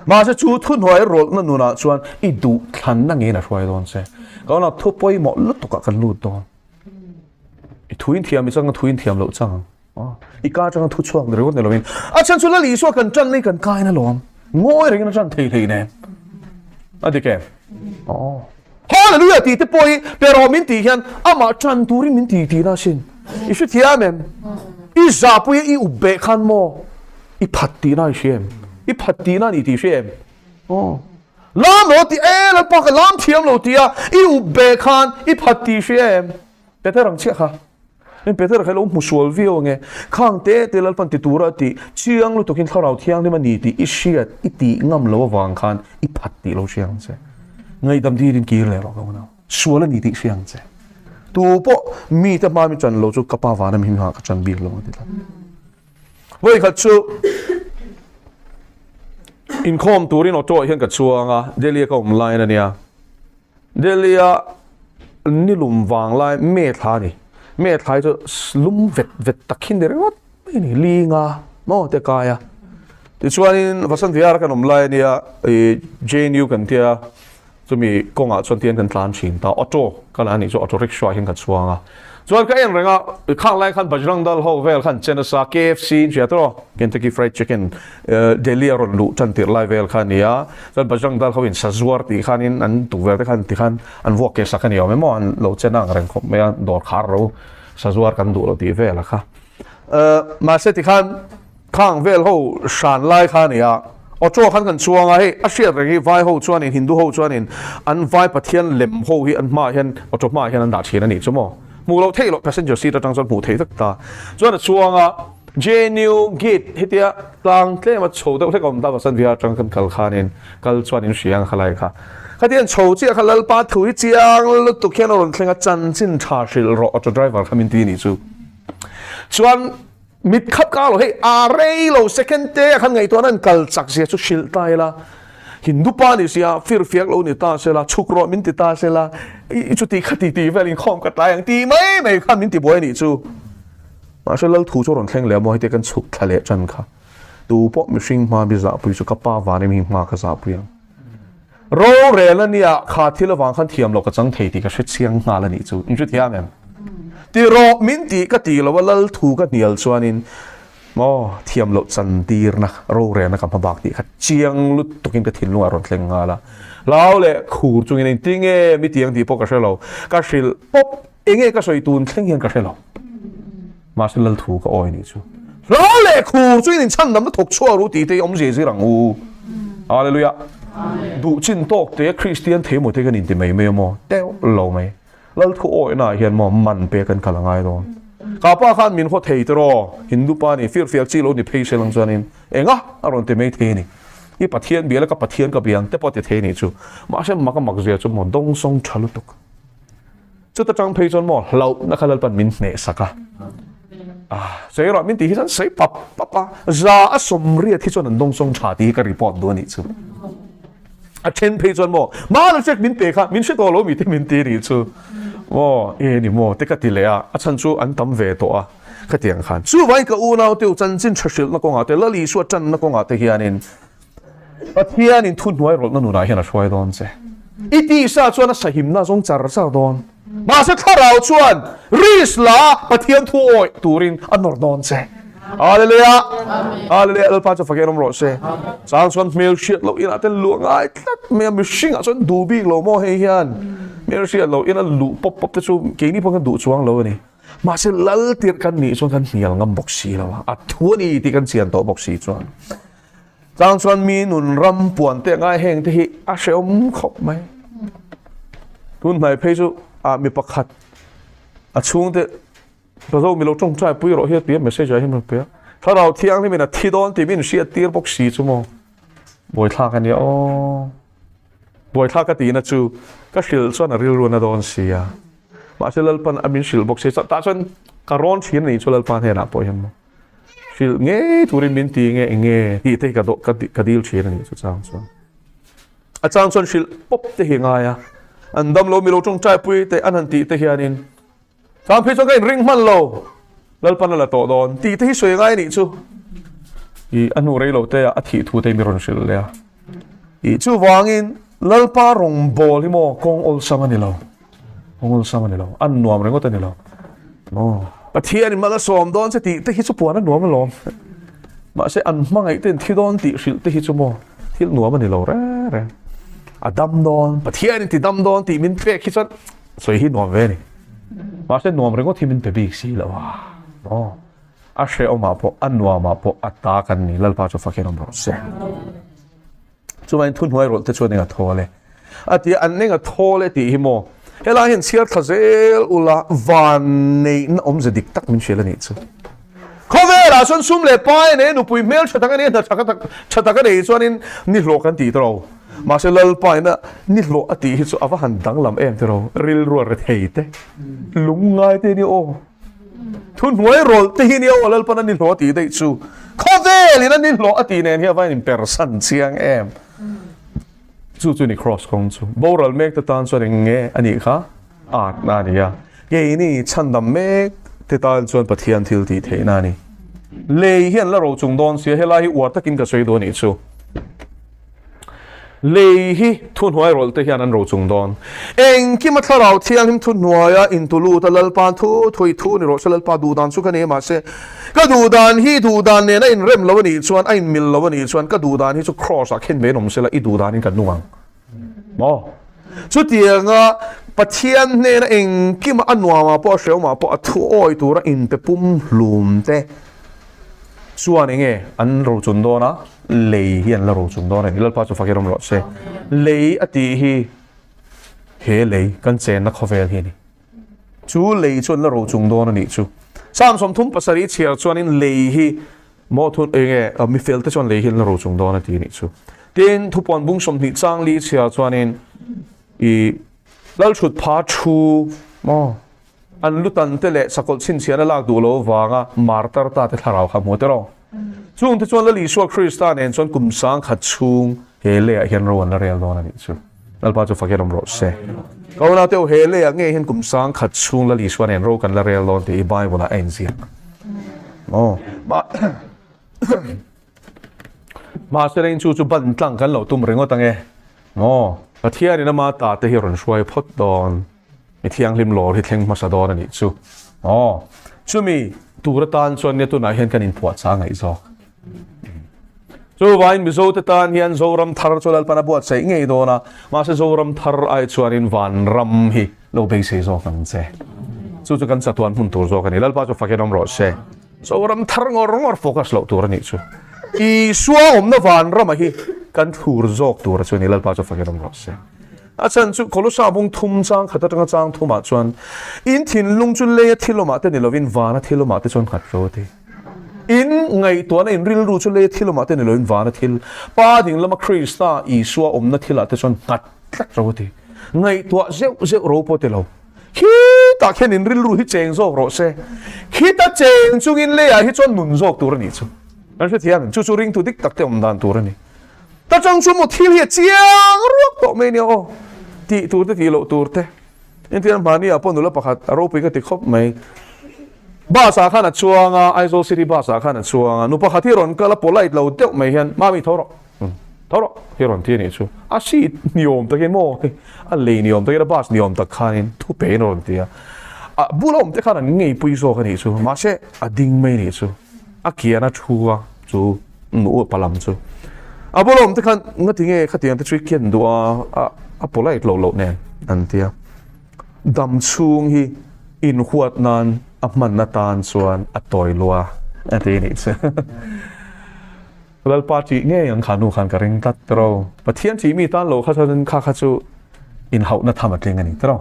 mà sẽ chú Thuhnuairawlhte na nuna chuan i du thlan na nge na hruai don che ka na thu poi mo lu to ka kan lu don i thuin thiam mi chang thuin thiam lo chang i ka chang thu chuang re ne lovin a chan chu la li so kan chan nei kan kai na lom ngoi ring na chan thei ne adike hallelujah ti te poi pero min ti hian ama chan turin min ti na sin i shu thiam em i za pui i ubbe khan mo i phatti na shem i phatti na ni ti shem lam lo ti la pa ka lam thiam lo ti a i ubbe khan i phatti shem peter rang che kha nên peter khai lo musual view nge khang te lal pan ti tura ti chiang lu tokin tharau thiang ni mani ti i shiat i ti ngam lo wang khan i phatti lo chiang che ngai dam di rin ki le ro ka na suala ni ti chiang che tu po mi ta ma mi chan lo chu kapa wa na mi ha ka chan bi lo ti la voi kha chu in khom turin o to hian ka chuanga delia ka lai na nia delia ni lum wang lai me tha ni me thai cho lum vet takhin der wat ni linga mo te kaya ti chuanin vasan viar kan lai nia JNU kan tia chumi konga chon tian kan tlan chin ta auto kan ani cho auto rickshaw hin kan chuanga chuan ka en renga khang lai khan bajrang dal ho vel khan chenasa KFC chiatro Kentucky Fried Chicken Delhi ron lu chan tir lai vel khan nia chuan bajrang dal ho in sazuar ti khan in an tu vel khan ti khan an wok ke sakani yo memo an lo chenang reng khop me an dor khar ro sazuar kan du lo ti vel kha ma se ti khan khang vel ho shan lai khan nia auto khan kan chuanga he a hriat reng hi vai ho chuan in hindu ho chuan in an vai Pathian lem ho hi an ma hian auto ma hian an da thina ni chumo mù lâu thấy lo passenger seat ở trong son mù thấy tất ta cho nên chuang à genuine gate hết tiệt tang thế mà chầu đâu thấy còn ta vào sân vía trong căn khal khanin kal chuan in siang khalai kha cái tiền chầu chỉ khalal pa thui chiang lu tu khen rồi thlenga chan chin tha sil ro auto driver khamin ti ni chu chuan mit khap ka lo hey are lo second te khan ngai to nan kal chak sia chu sil tai la Hindu pa ni sia fir fiak lo ni ta se la chukro min ti ta se la chu ti khati ti velin khom kat lai ang ti mai khan min ti boy ni chu ma se lal thu chu ron thleng le mo hi te kan chuk thale chan kha tu po mi sing ma bi za pu chu ka pa wa ni mi ma ka za pu ya ro re la ni a kha thil wang khan thiam lo ka chang thei ti ka hret siang nga la ni chu in chu thiam em ti ro min ti ka ti lo lal thu ka nial chuanin mo thiam lo chan tir na ro re na kam bak ti kha chiang lut tukin ka thin lunga ron thleng nga la lao le khur chungin in tinge mi tiang ti po ka shelo ka shil pop enge ka soi tun thleng hian ka shelo ma se lal thu ka oi ni chu lao le khur chungin in chan nam na thok chua ru ti te om je rang u hallelujah du chin tok te Christian the mo te kan in ti mai me mo teo lo mai lal thu oi na hian mo man pe kan kalangai don ka pa khan min kho thei tro Hindu pa ni fir fiak chi lo ni phei selang chuanin enga aron te mei the ni I pathian biala ka pathian ka biang te po te the ni chu ma se ma ka mak zia chu mo dong song thalu tuk chu ta tang phei chon mo lo na khalal pan min ne saka sei ro min ti hi san sei papa za a som ria thi chon an dong song tha ti ka report do ni chu a chen phei chon mo ma la check min pe kha min se to lo mi te min ti ri chu wo ni mo te ka ti le a chan chu an tam ve to a ka tiang khan chu vai ka u nau teu chan chin thashil na ko nga te la li su chan na ko nga te hianin Pathian Thuhnuairawlhte nu na hian a hruai don che iti sa chuan a sahim na zong char char don ma se tharau chuan ris la Pathian thu oi turin anor don che hallelujah hallelujah al pa cha fakerom ro se sang chuan mel shit lo in atel lu ngai tat me mi sing a chuan du bi lo mo he hian mel shit lo in a lu pop pop te chu ke ni pong kan du chuang lo ni ma se lal tir kan ni chuan kan nial ngam bok si lo a thu ni ti kan chian to bok si chuan Giang chuan mi nun ram puan te ngai heng te hi a hreom khop mai tun mai phei chu a mi pakhat a chung te zo mi lo tong chai pui ro hiat pi message a him pe tharau thiang ni min a thi don ti min sia tir bok si chu mo boi thla kan ni o boi thla ka ti na chu ka hril chuan a ril ru na don sia ma se lal pan a min hril bok si ta chuan ka ron thin ni chu lal pan he na po hem Phil nghe turin min ti nghe hi te ka do ka deal chin ni chu chang chuan a chang chuan shil pop te hi nga ya an dam lo mi lo tong chai pui te an han ti te hianin chang phi chuan ring man lo lal pan la to don ti te hi soi ngai ni chu I anu rei lo te a thi thu te mi ron shil le I chu wangin lal pa rong bol hi mo kong ol sama ni lo an nuam rengot ani lo mo Pathian in maga som don se ti te hi chu puan a nuam lom ma se an mangai ten thi don ti hril te hi chu mo thil nuam ani lo re a dam don Pathian in ti dam don ti min pe khi chan soi hi nuam ve ni ma se nuam rengo thi min pe bi si lo wa a hre o ma po an nuam ma po ata kan ni lal pa chu fakhen om ro se chu main Thuhnuairawlhte chu ninga thole ati an ninga thole ti hi mo Hela hian siar thazel ula van nei na om ze dik tak min shela ni chu Khovela son sum le pai ne nu pui mel chatanga ne na chataka nei chuanin ni hlo kan ti tro ma se lal pai na ni hlo ati hi chu awa han dang lam em tro ril ru re theite lungai te ni o Thuhnuairawlhte hi ni o lal pana ni hlo ti dei chu Khovela na ni hlo ati ne hi awa in person chiang em chu ni cross kong chu boral mek ta tan chuan nge ani kha at na ni ya ge ni chandam mek te tal chuan pathian thil ti the na ni le hian la ro chung don sia hela hi war takin ka soi do ni chu le hi Thuhnuairawlhte hian an ro chung don eng ki ma tharau thiang him Thuhnuaia in tulu ta lal pan thu thui thu ni ro lal pa du dan chu ka ne ma se ka du dan ne na in rem lo ni chuan a in mil lo ni chuan ka du dan hi chu cross a khen me nom se la I du dan in ka nuang mo chu tianga pathian ne na eng ki ma anwa ma po hreu ma po a thu oi tura in pe pum hlum te chuan enge an ro chun do na lei hian la ro chung do na lal pa chu fakerom ro se lei ati hi he lei kan chen na khovel hi ni chú lei chuan la ro chung don ani chu sam som thum pasari chiar chuan in lei hi mo thun mi fel te chuan lei hi la ro chung don ati ni chu tin thupon bung som ni chang li chiar chuan in I lal chut pha thu mo an lutan te le sakol chin chian lak du lo wanga martar ta te tharau kha mo te ro chung te chuan la li sual Christian en chuan kum sang khat chung he le hian ro an la rel don ani chu lal pa chu fakerom ro se ko na te he le nge hin kum sang khat chung la li suan en ro kan la rel don te I bible a en zia oh ma ma sereng chu ban tlang kan lo tum rengo tange oh Pathian in ma ta te hi ron shwai phot don mi thiang lim lor hi thleng ma sa don ani chu oh chumi tur tan chon ne tu na hian kan in puat cha ngai zo chu vain Mizo te tan hian zoram thar cholal pana buat sei ngei dona ma se zoram thar ai chuan in van ram hi lo be se zo kan che chu kan sa tuan hun tur zo kan lal pa chu fakenom ro se zoram thar ngor focus lo tur ani chu I suwa na van ram hi kan thur zok tur chuan lal pa chu fakenom ro se achan chu kolosa bung thum chang khatanga chang thuma chuan in thin lung chu le thiloma te ni lovin vana thiloma te chon khat ro te in ngai to na in ril ru chu le thiloma te ni lovin vana thil pa ding lama Krista I suwa na thila te chon khat tlak ro te ngai to zeu ro po te lo khi ta khen in ril ru hi cheng zok ro se khi ta cheng chung in le a hi chon nun zok tur ni chu an se thiam chu ring tu dik tak te dan tur ni ta chang chu mo thil hi chiang ruak to me ni o ti tur te ti lo tur te in tian mani apon nula pakhat aro pe ka ti khop mai ba sa khana chuanga aizo city ba sa khana chuanga nu pakhat hi ron kala polite lo te mai hian mami thoro hi ron ti ni chu a si niom ta ke mo a le niom ta ke bas niom ta khanin thu pe ron ti a bulom te khana ngei pui zo ka ni chu ma se a ding mai ni chu a kia na chuwa chu nu palam chu a bulom te khan ngati nge khatiang te chui kien do a polite lo nen an tia dam chung hi in huat nan a man na tan chuan a toy lua ati ni chu lal party nge yang khanu khan ka ring tat tro pathian chi mi tan lo kha chan kha chu in hau na thama tling ani tro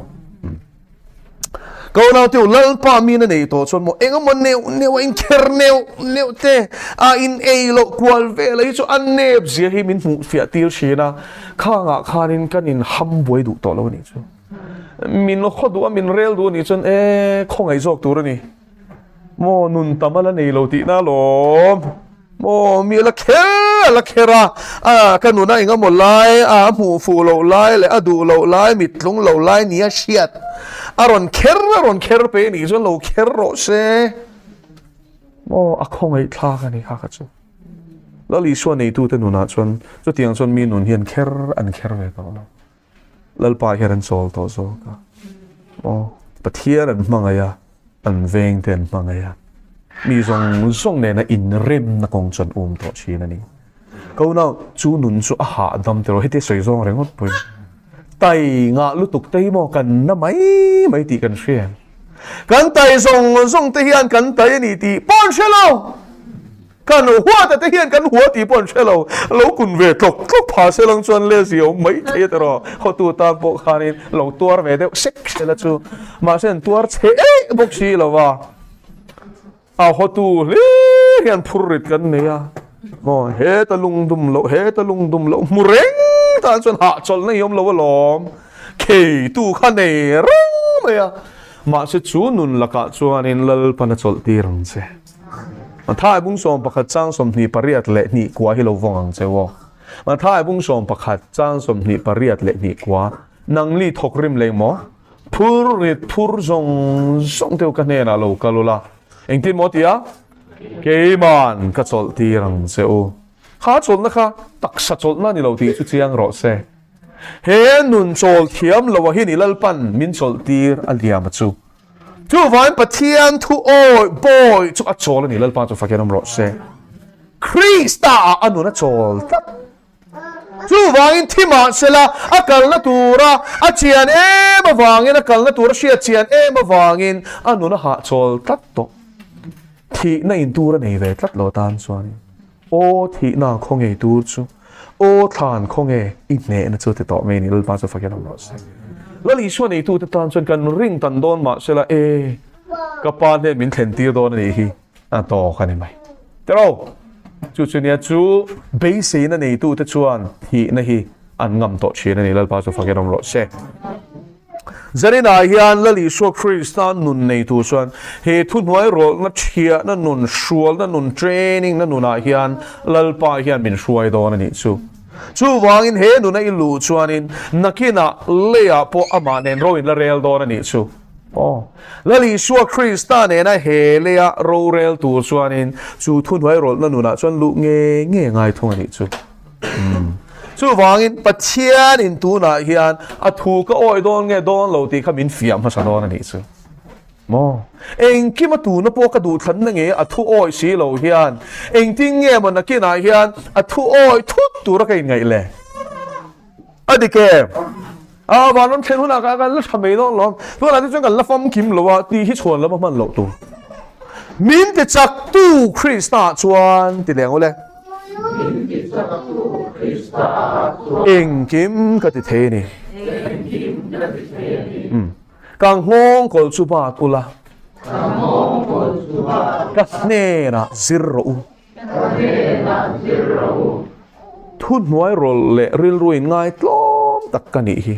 ko na tu lal pa mi na nei to chon mo engam mon neu in ker neu te a in e lo kwal ve le chu an nep zia hi min mu fia til shina kha nga khanin kanin ham boi du to lo ni chu min lo khodu min rel du ni chon khong ai jok tur ni mo nun tamala nei lo ti na lom mo mi la khera kanuna inga mo lai mu fu lo lai le adu lo lai mitlung lo lai nia shiat aron kher pe ni chon lo kher ro se mo akhong ai thla ka ni kha chu la li so nei tu te nuna chon chu tiang chon mi nun hian kher ve ko lal pa hian sol to zo ka mo pathian an mangaya an veng ten mangaya mi zong ne na in rem na kong chon to chi na ni ko na chu nun chu a ha dam te ro hete soi zong rengot pui tai nga lu tuk te mo kan na mai ti kan hrian kan tai zong te hian kan tai ni ti pon chelo kan hua ta te hian kan hua ti pon chelo lo kun ve tlok pha se lang chuan le zio mai te te ro ho tu ta bo khanin lo tuar ve de sek sela chu ma sen tuar che bok chi lo wa ho tu le hian phurrit kan ne ya mo he ta lung dum lo mureng ta chuan ha chol na yom lo lom ke tu kha ne rang ma ya ma se chu nun laka chuan in lal pana chol ti rang che ma thai bung som pakhat chang som ni pariat le ni kwa hi lo wang che wo ma thai bung som pakhat chang som ni pariat le ni kwa nang li thok rim le mo phur zong teu ka ne na lo kalula engtin mo tia ke man ka chol ti rang che o kha chol na kha tak sa chol na ni lo ti chu chiang ro se he nun chol thiam lo wa hi ni lal pan min chol tir aliam chu tu van pathian thu oi boy chu a chol ni lal pa chu fakenom ro se Krista anu na chol tak chu wangin thima sela akal na tura a chian ma wangin akal na tura sia chian ma wangin anu na ha chol tak to thi na in tura nei ve tlat lo tan chuan o thi na khong ei tur chu o than khong e in ne na chu te to me ni lal pa chu fakenom ro se la li suan nei tu te tan chuan kan ring tan don ma sela ka pa ne min thlen tir don nei hi a to khani mai tero chu chunia chu base na nei tu te chuan hi na hi an ngam to china nei lal pa chu fakerom ro se zarina hian lali suak Christian nun nei tu chuan he Thuhnuairawlhte na thia na nun shual na nun training na nuna hian lalpa hian min hruai don ani chu wangin he nuna ilu chuanin nakina leya po ama nen roin la rel don ani chu lali suak Christian na he leya ro rel tu chuanin chu Thuhnuairawlhte na nuna chuan lu nge ngai thung ani chu wangin Pathian in tu na hian a thu ka oi don nge don lo ti khamin fiam ha sa don ani chu mo eng ki ma tu na po ka du than na nge a thu oi si lo hian eng ting nge mon na ki na hian a thu oi thut tu ra kai ngai le adike ba non thlen huna ka la thamei don lo tu la ti chung kan la fam kim lo wa ti hi chhon la man lo tu min te chak tu Krista chuan ti leng ole eng kim ka ti the ni kang hong kol chu ba tu la ka ne na zero Thuhnuairawlhte le ril ruin ngai tlom tak ka ni hi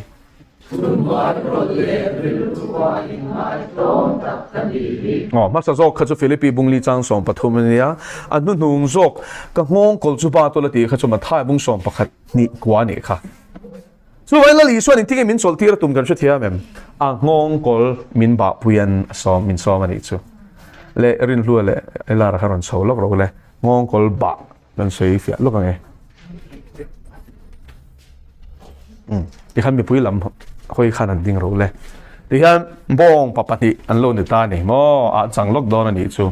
masa zok kha chu Philippi bungli chang som pathum nia anu nung zok ka ngong kol chu ba to la ti kha chu ma thai bung som pakhat ni kwa ni kha chu wai la li suan ti min chol tir tum kan chu thia mem a ngong kol min ba puyan som min som ani chu le rin hlu le ela ra kharon chho lok ro le ngong kol ba kan sei fia lok ange ti khan mi pui lam khoi khan an ding ro le ti hian bong papati an lo ni ta ni mo a chang lok don ani chu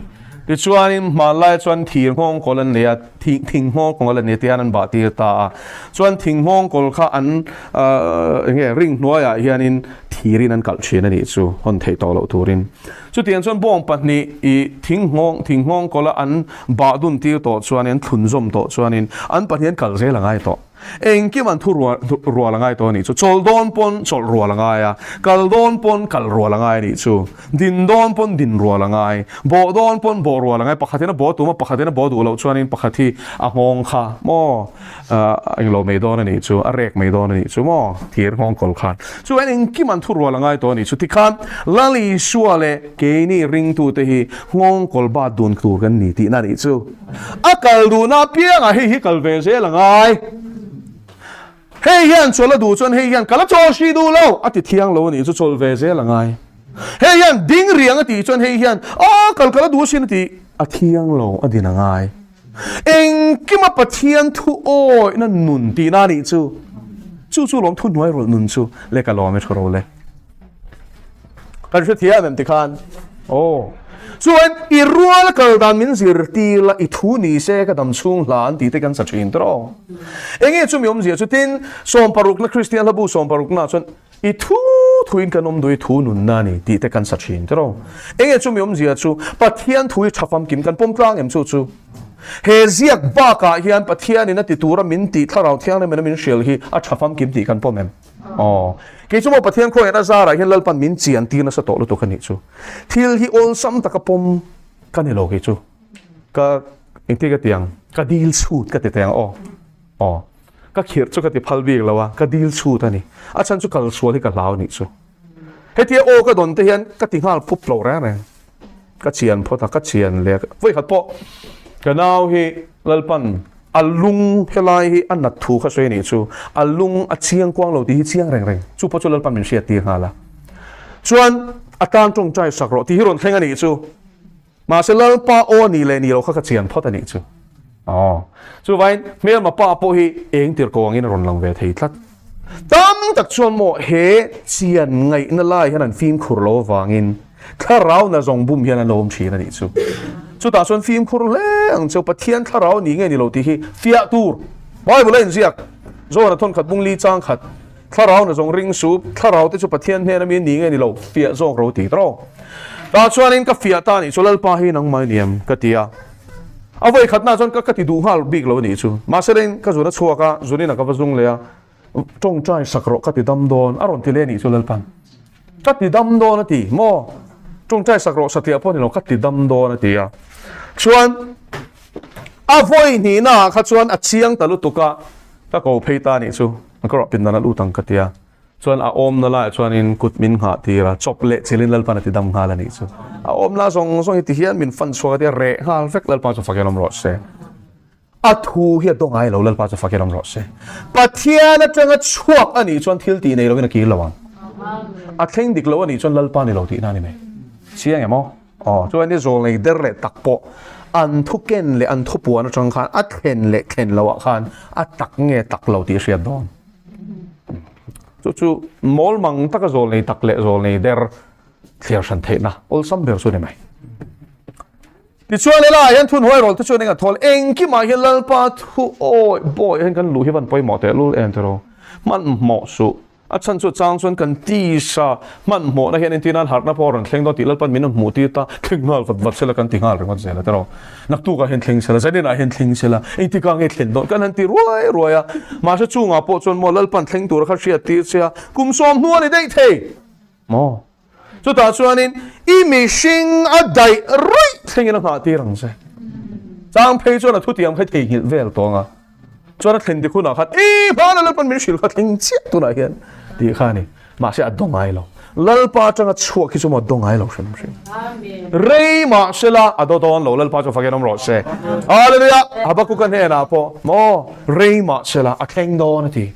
ti chuan in ma lai chuan thir ngong kol an le thing ngong kol an ne tian an ba ti ta chuan thing ngong kol kha an nge ring hnuaia hian in thirin an kal thin ani chu hon thei to lo turin chu tian chuan bong patni I thing ngong kol an ba dun tir to chuan in thun zom to chuan in an pathian kal ze langai to eng ki man thu ruwa langai to ni chu chol don pon chol ruwa langai a kal don pon kal ruwa langai ni chu din don pon din ruwa langai bo don pon bo ruwa langai pakhatina bo tu ma pakhatina bo du lo chuanin pakhathi a ngong kha mo eng lo me don ani chu a rek me don ani chu mo thir ngong kol khan chu eng ki man thu ruwa langai to ni chu tikhan lali suale ke ni ring tu te hi ngong kol ba dun tur kan ni ti na ni chu a kal du na piang a hi kal ve se langai hey hian chola du chon hey hian kala cho shi du lo ati thiang lo ni chu chol ve ze langai hey hian ding riang ati chon hey hian kala du sin ti a thiang lo adina ngai eng kima Pathian thu oi na nun ti na ni chu lom Thuhnuairawlhte nun chu le ka lo me choro le kan chu thia mem ti khan chuan I rual kal dan min zir ti la I thu ni se ka dam chung hlan ti te kan sa thin tro enge chu miom zia chu tin som paruk na Christian labu som paruk na chuan I thuin kan om doi thu nun na ni ti te kan sa thin tro enge chu miom zia chu Pathian thui thafam kim kan pom tlang em chu he ziak ba ka hian Pathian in ti tura min ti tharau thiang ne min shel hi a thafam kim ti kan pom em ke chu mo Pathian khoi na zara hian lalpan min chian ti na sa to lu to khani chu thil hi ol sam takapom kan elo ke chu ka engti ka tiang ka deal shoot ka te tiang ka khir chu ka ti phalbi lawa ka deal shoot ani a chan chu kal sual hi ka lau ni chu hetia ka don te hian ka ti hal phup lo ra ne ka chian phota ka chian le voi khat po ka nau hi lalpan alung helai hi anat thu kha sei ni chu alung a chiang kwang lo ti hi chiang reng chu po chu lalpan min sia ti hala chuan atan tong chai sakro ti hiron thlenga ni chu ma se lalpa o ni le ni lo kha chian phot ani chu chu vain mel ma pa po hi eng tir ko angin ron lang ve thei thlat tam tak chuan mo he chian ngai na lai hanan phim khur lo wangin tharau na zong bum hian an lom thina ni chu chu ta chuan phim khur le ang chu Pathian tharau ni nge ni lo ti hi fia tur bai bu len ziak zo na thon khat bung li chang khat tharau na zong ring sup tharau te chu Pathian hne na mi ni nge ni lo fia zong ro ti tro ta chuan in ka fia ta ni cholal pa hi nang mai niam ka tia avoi khat na chuan ka ti du hal big lo ni chu ma seren ka zuna chuaka zuni na ka vazung le trong trai sakro kati dam don aron ti le ni chu lalpan kati dam don ati mo trong trai sakro satia pon lo kati dam don ati ya chuan avoi ni na kha chuan a chiang talu tuka ta ko pheita ni chu ko pin na lu tang katia chuan a om na la chuan in kutmin nga tira chople chilin lalpan ati dam nga la ni chu a om la song ti hian min fan chwa ti re hal fek lalpan chu fakelom ro se a thu hi dong ai lo lalpan chu fakelom ro se pathian atanga chuak ani chuan thil ti nei lo na ki lawang a thleng dik lo ani chuan lalpan ni lo ti na ni me chiang emo chuan ni zol nei der le takpo an thu ken le an thu puan atang khan a thlen le thlen lo khan a tak nge tak lo ti hriat don chu mol mang taka zol nei tak le zol nei der clear san the na ol sam ber su ne mai ti chuan le la yan Thuhnuairawlhte chu ninga thol eng ki ma hian lalpa thu oi boy hen kan lu hi van poi mo te lu entero man mo su a chan chu chang chuan kan ti sa man mo na hian intinan harna por an thleng do ti lalpan min mu ti ta thleng vat sela kan tingal ringot zela tero nak tu ka hen thleng sela zadina hen thleng sela ei ti ka nge thlen do kan han ti ruaya ma sa chu nga po chuan mo lalpan thleng tur kha hria ti sia kum som nu ani dei the mo chu ta chuan in I mi hring a dai roi thleng in ha ti rang se chang phei chuan a thu tiam khai thei hil vel tonga chuan a thlen ti khuna khat ba lalpan min shil kha thleng chi tu na hian ti khani ma se adong ai lo lalpa changa chhuak ki chu mo dong ai lo shem shem amen rei ma sela adodon lo lalpa chu fagenom ro se hallelujah habaku kan he na po mo rei ma sela a thleng do na ti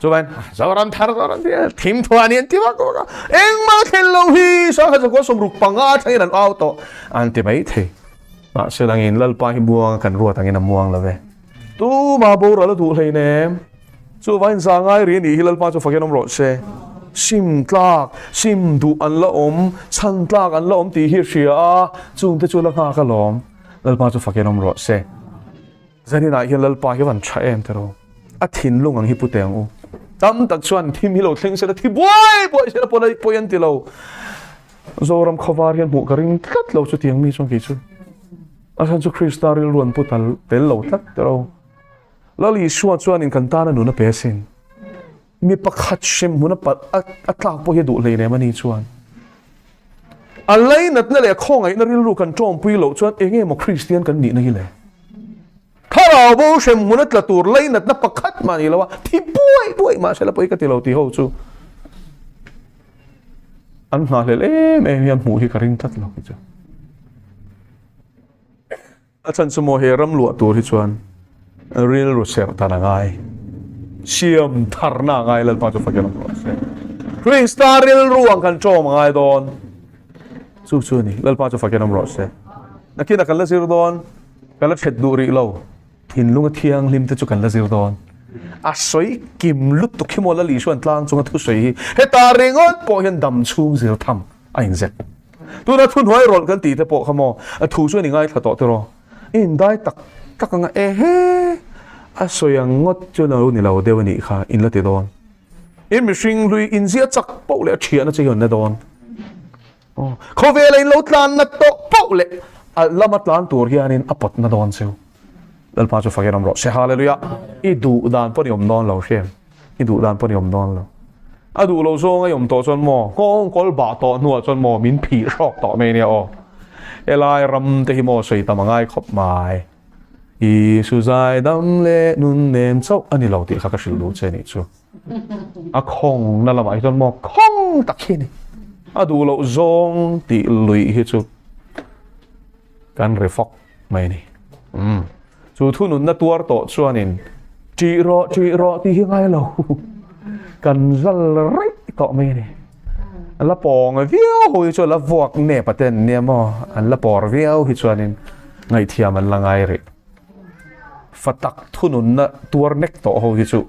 chuan zaram thar zaram ti thim thuan an ti ba ko eng ma thlen lo hi sa kha ko som ruk panga thain an auto an ti mai the ma selang in lalpa hi buang kan ruat angin amuang la ve tu ma bo ra tu hlei ne chu vain zangai ri ni hilal pa chu fakenom ro se sim tlak sim du an la om chan tlak an la om ti hi hria chung te chu la kha ka lom lal pa chu fakenom ro se zani na hilal pa hi van tha em tero a thin lung ang hi puteng u tam tak chuan thim hi lo thleng se la thi boy se la polai poyan ti lo zoram khawar hian mu karing tlat lo chu tiang mi chong ki chu a san chu kristaril ruan putal tel lo tak tero lali suwa chuan in kantana nu na pesin mi pakhat shem huna pat atlak po he du le ne mani chuan alai nat na le khongai na ril ru kan tom pui lo chuan enge mo christian kan ni na hi le thara bo shem huna tla tur lai nat na pakhat mani lawa thi boy ma sela poi ka ti lo ti ho chu an na le me hian mu hi karing tat lo ki chu a chan chu mo he ram lu tur hi chuan real research ta ngai siam tharna ngai lal pa chu fakenom ro se Krista real ruang kan chom ngai don chu ni lal pa chu fakenom ro se nakina kan la sir don kala thet du ri lo thin lunga thiang lim te chu kan la sir don a soi kim lut tu khimola li suan tlang chunga thu soi he ta ringon po hian dam chung zir tham a in zet tu na Thuhnuairawlhte kan ti te po khamo a thu chu ni ngai thato te ro in dai tak takanga he a soyang ngot chu no ni lo dewani kha in la te don in mi hring lui in zia chak po le thiana che yon na don khove le lo tlan na to po le a lama tlan tur hianin a pot na don seu dal pa chu fagenom ro se hallelujah I du dan po ni om don lo shem I du dan po ni om don lo a du lo so nga yom to chon mo kong kol ba to nu chon mo min phi rok to me ne o elai ram te hi mo sei tamangai khop mai I su zai dam le nun nem chau ani lo ti kha ka shil du che ni chu a khong na lama I ton mo khong tak hi ni a du lo zong ti lui hi chu kan refok mai ni chu thu nun na tuar to chuanin chi ro ti hi ngai lo kan zal rai to mai ni la pong viau hui chu la vuak ne paten ne mo an la por viau hi chuanin ngai thiam an la ngai ri fatak thunun na tuar nek to ho hi chu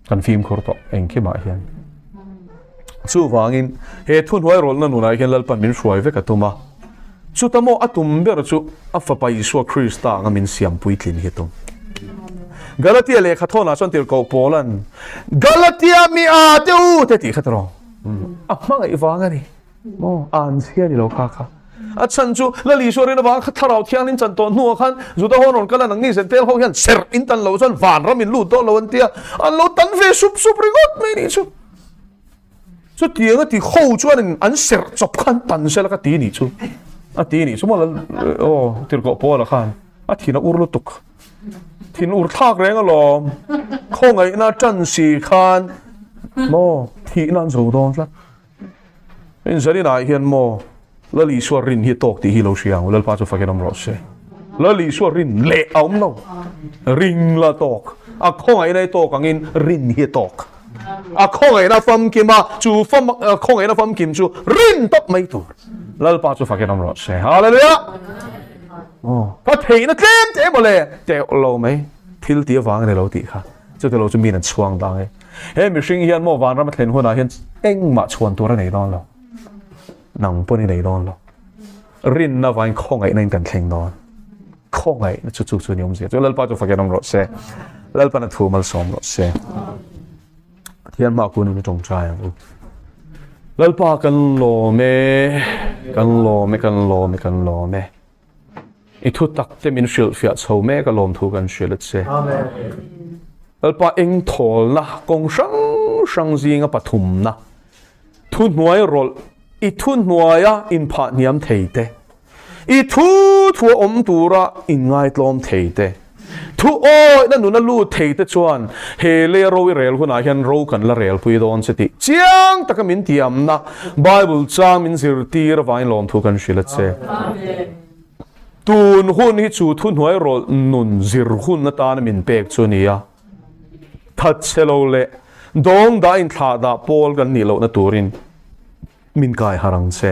kan phim khur to engki ma hian chu wangin he Thuhnuairawlhte na nunai hian lalpan min hruai ve ka tuma chu tamo atum ber chu afa pai suwa Krista ngamin siam pui tlin hi tum Galatia le khathona chon tir ko Poland Galatia mi a teu te ti khatro a mangai wanga ni mo an sia ni lo kha a chan chu la li so rin awang tharau thiang nin chan ton nu khan zu da hon kala nang ni sen tel ho hian ser in tan lo chan van ram in lu to lo an tia an lo tan ve sup ringot mai ni chu chu tiang a ti ho chuan an ser chop khan tan sel ka ti ni chu a ti ni chu ma o tir ko po la khan a thina ur lu tuk thin ur thak reng a lom khongai na chan si khan mo thi nan zo dong la in zari na hian mo la li so rin hi tok ti hi lo siang lal pa chu fakenam ro se la li so rin le aum no ring la tok a khongai nei tok angin rin hi tok a khongai na fam kim a chu fam khongai na fam kim chu rin top mai tu lal pa chu fakenam ro se hallelujah có thể nó kém thế mà lẽ tẹo lâu mấy thiếu tía vàng này lâu tị khá cho tôi lâu cho mình là chuang đàng ấy em mình sinh hiện mua vàng ra mà thèn hôm nào hiện anh mà chuan tôi ra này đó lo nằm bên này đó lo rin na vàng không ấy nên cần thèn đó không ấy nó chút chút nhiều gì cho lal pa cho phải cái nông rót xe lal pa nó thu mal som rót xe hiện mà cô nó trồng trái à lal pa cần lo mê i thu tak te min shil fiat chho me ka lom thu kan shilat se alpa eng thol na kong sang zinga pathum na Thuhnuairawlhte i Thuhnuaia in pha niam theite i thu om tura in ngai tlom theite thu oi na nu na lu theite chuan he le ro rel huna hian ro kan la rel pui don seti chiang takamin tiam na bible chang min zir tir vain lom thu kan shilat se tun hun hi chu Thuhnuairawlhte nun zir hun na ta na min pek chu nia that chelo le dong da in thla da pol kan ni lo na turin min kai harang che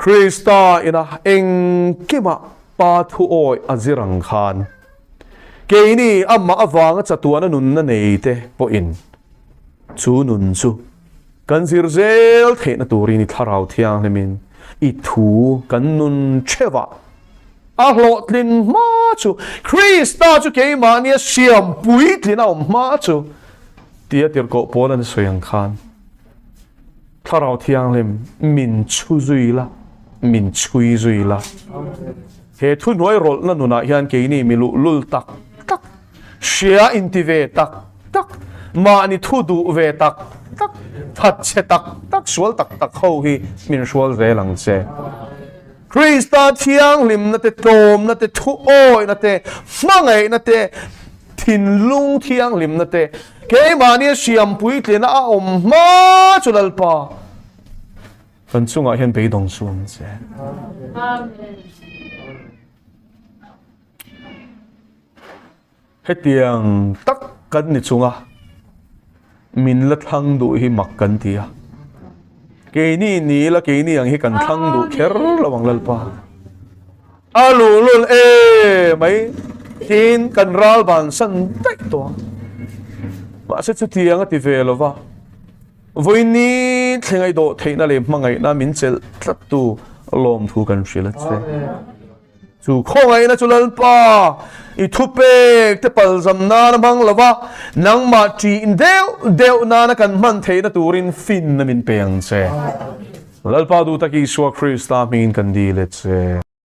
Krista ina eng kima pa thu oi azirang khan ke ni amma awanga chatuana nun na nei te po in chu nun chu kan zir zel the na turin ni tharau thiang lemin i thu kan nun chewa a hlotlin ma chu Krista chu ke mania siam pui tlin a ma chu tia tir ko polan soyang khan tharau thiang lem min chu zui la min chui zui la he Thuhnuairawlhte na nuna hian ke ni mi lul tak shia intive tak ma ni thu du ve tak that che tak sual tak ho hi min sual ve lang che Krista thiang lim na te tom na te thu oi na te mangai na te thin lung thiang lim na te ke ma ni siam pui tlena a om ma chulal pa kan chunga hian pe dong suam che hetiang tak kan ni chunga min la thang du hi mak kan tia ke ni la ke ni ang hi kan thang du kher lawang lalpa alu lul mai tin kan ral ban san tai to ma se chu tiang ati ve lova voi ni thengai do theina le mangai na min chel tlat tu lom thu kan shila che chu khongai na chulal pa i thupe te palzam na na bang lova nang ma ti deu na na kan man theina turin fin na min peng che lalpa du taki Krista min kan di le che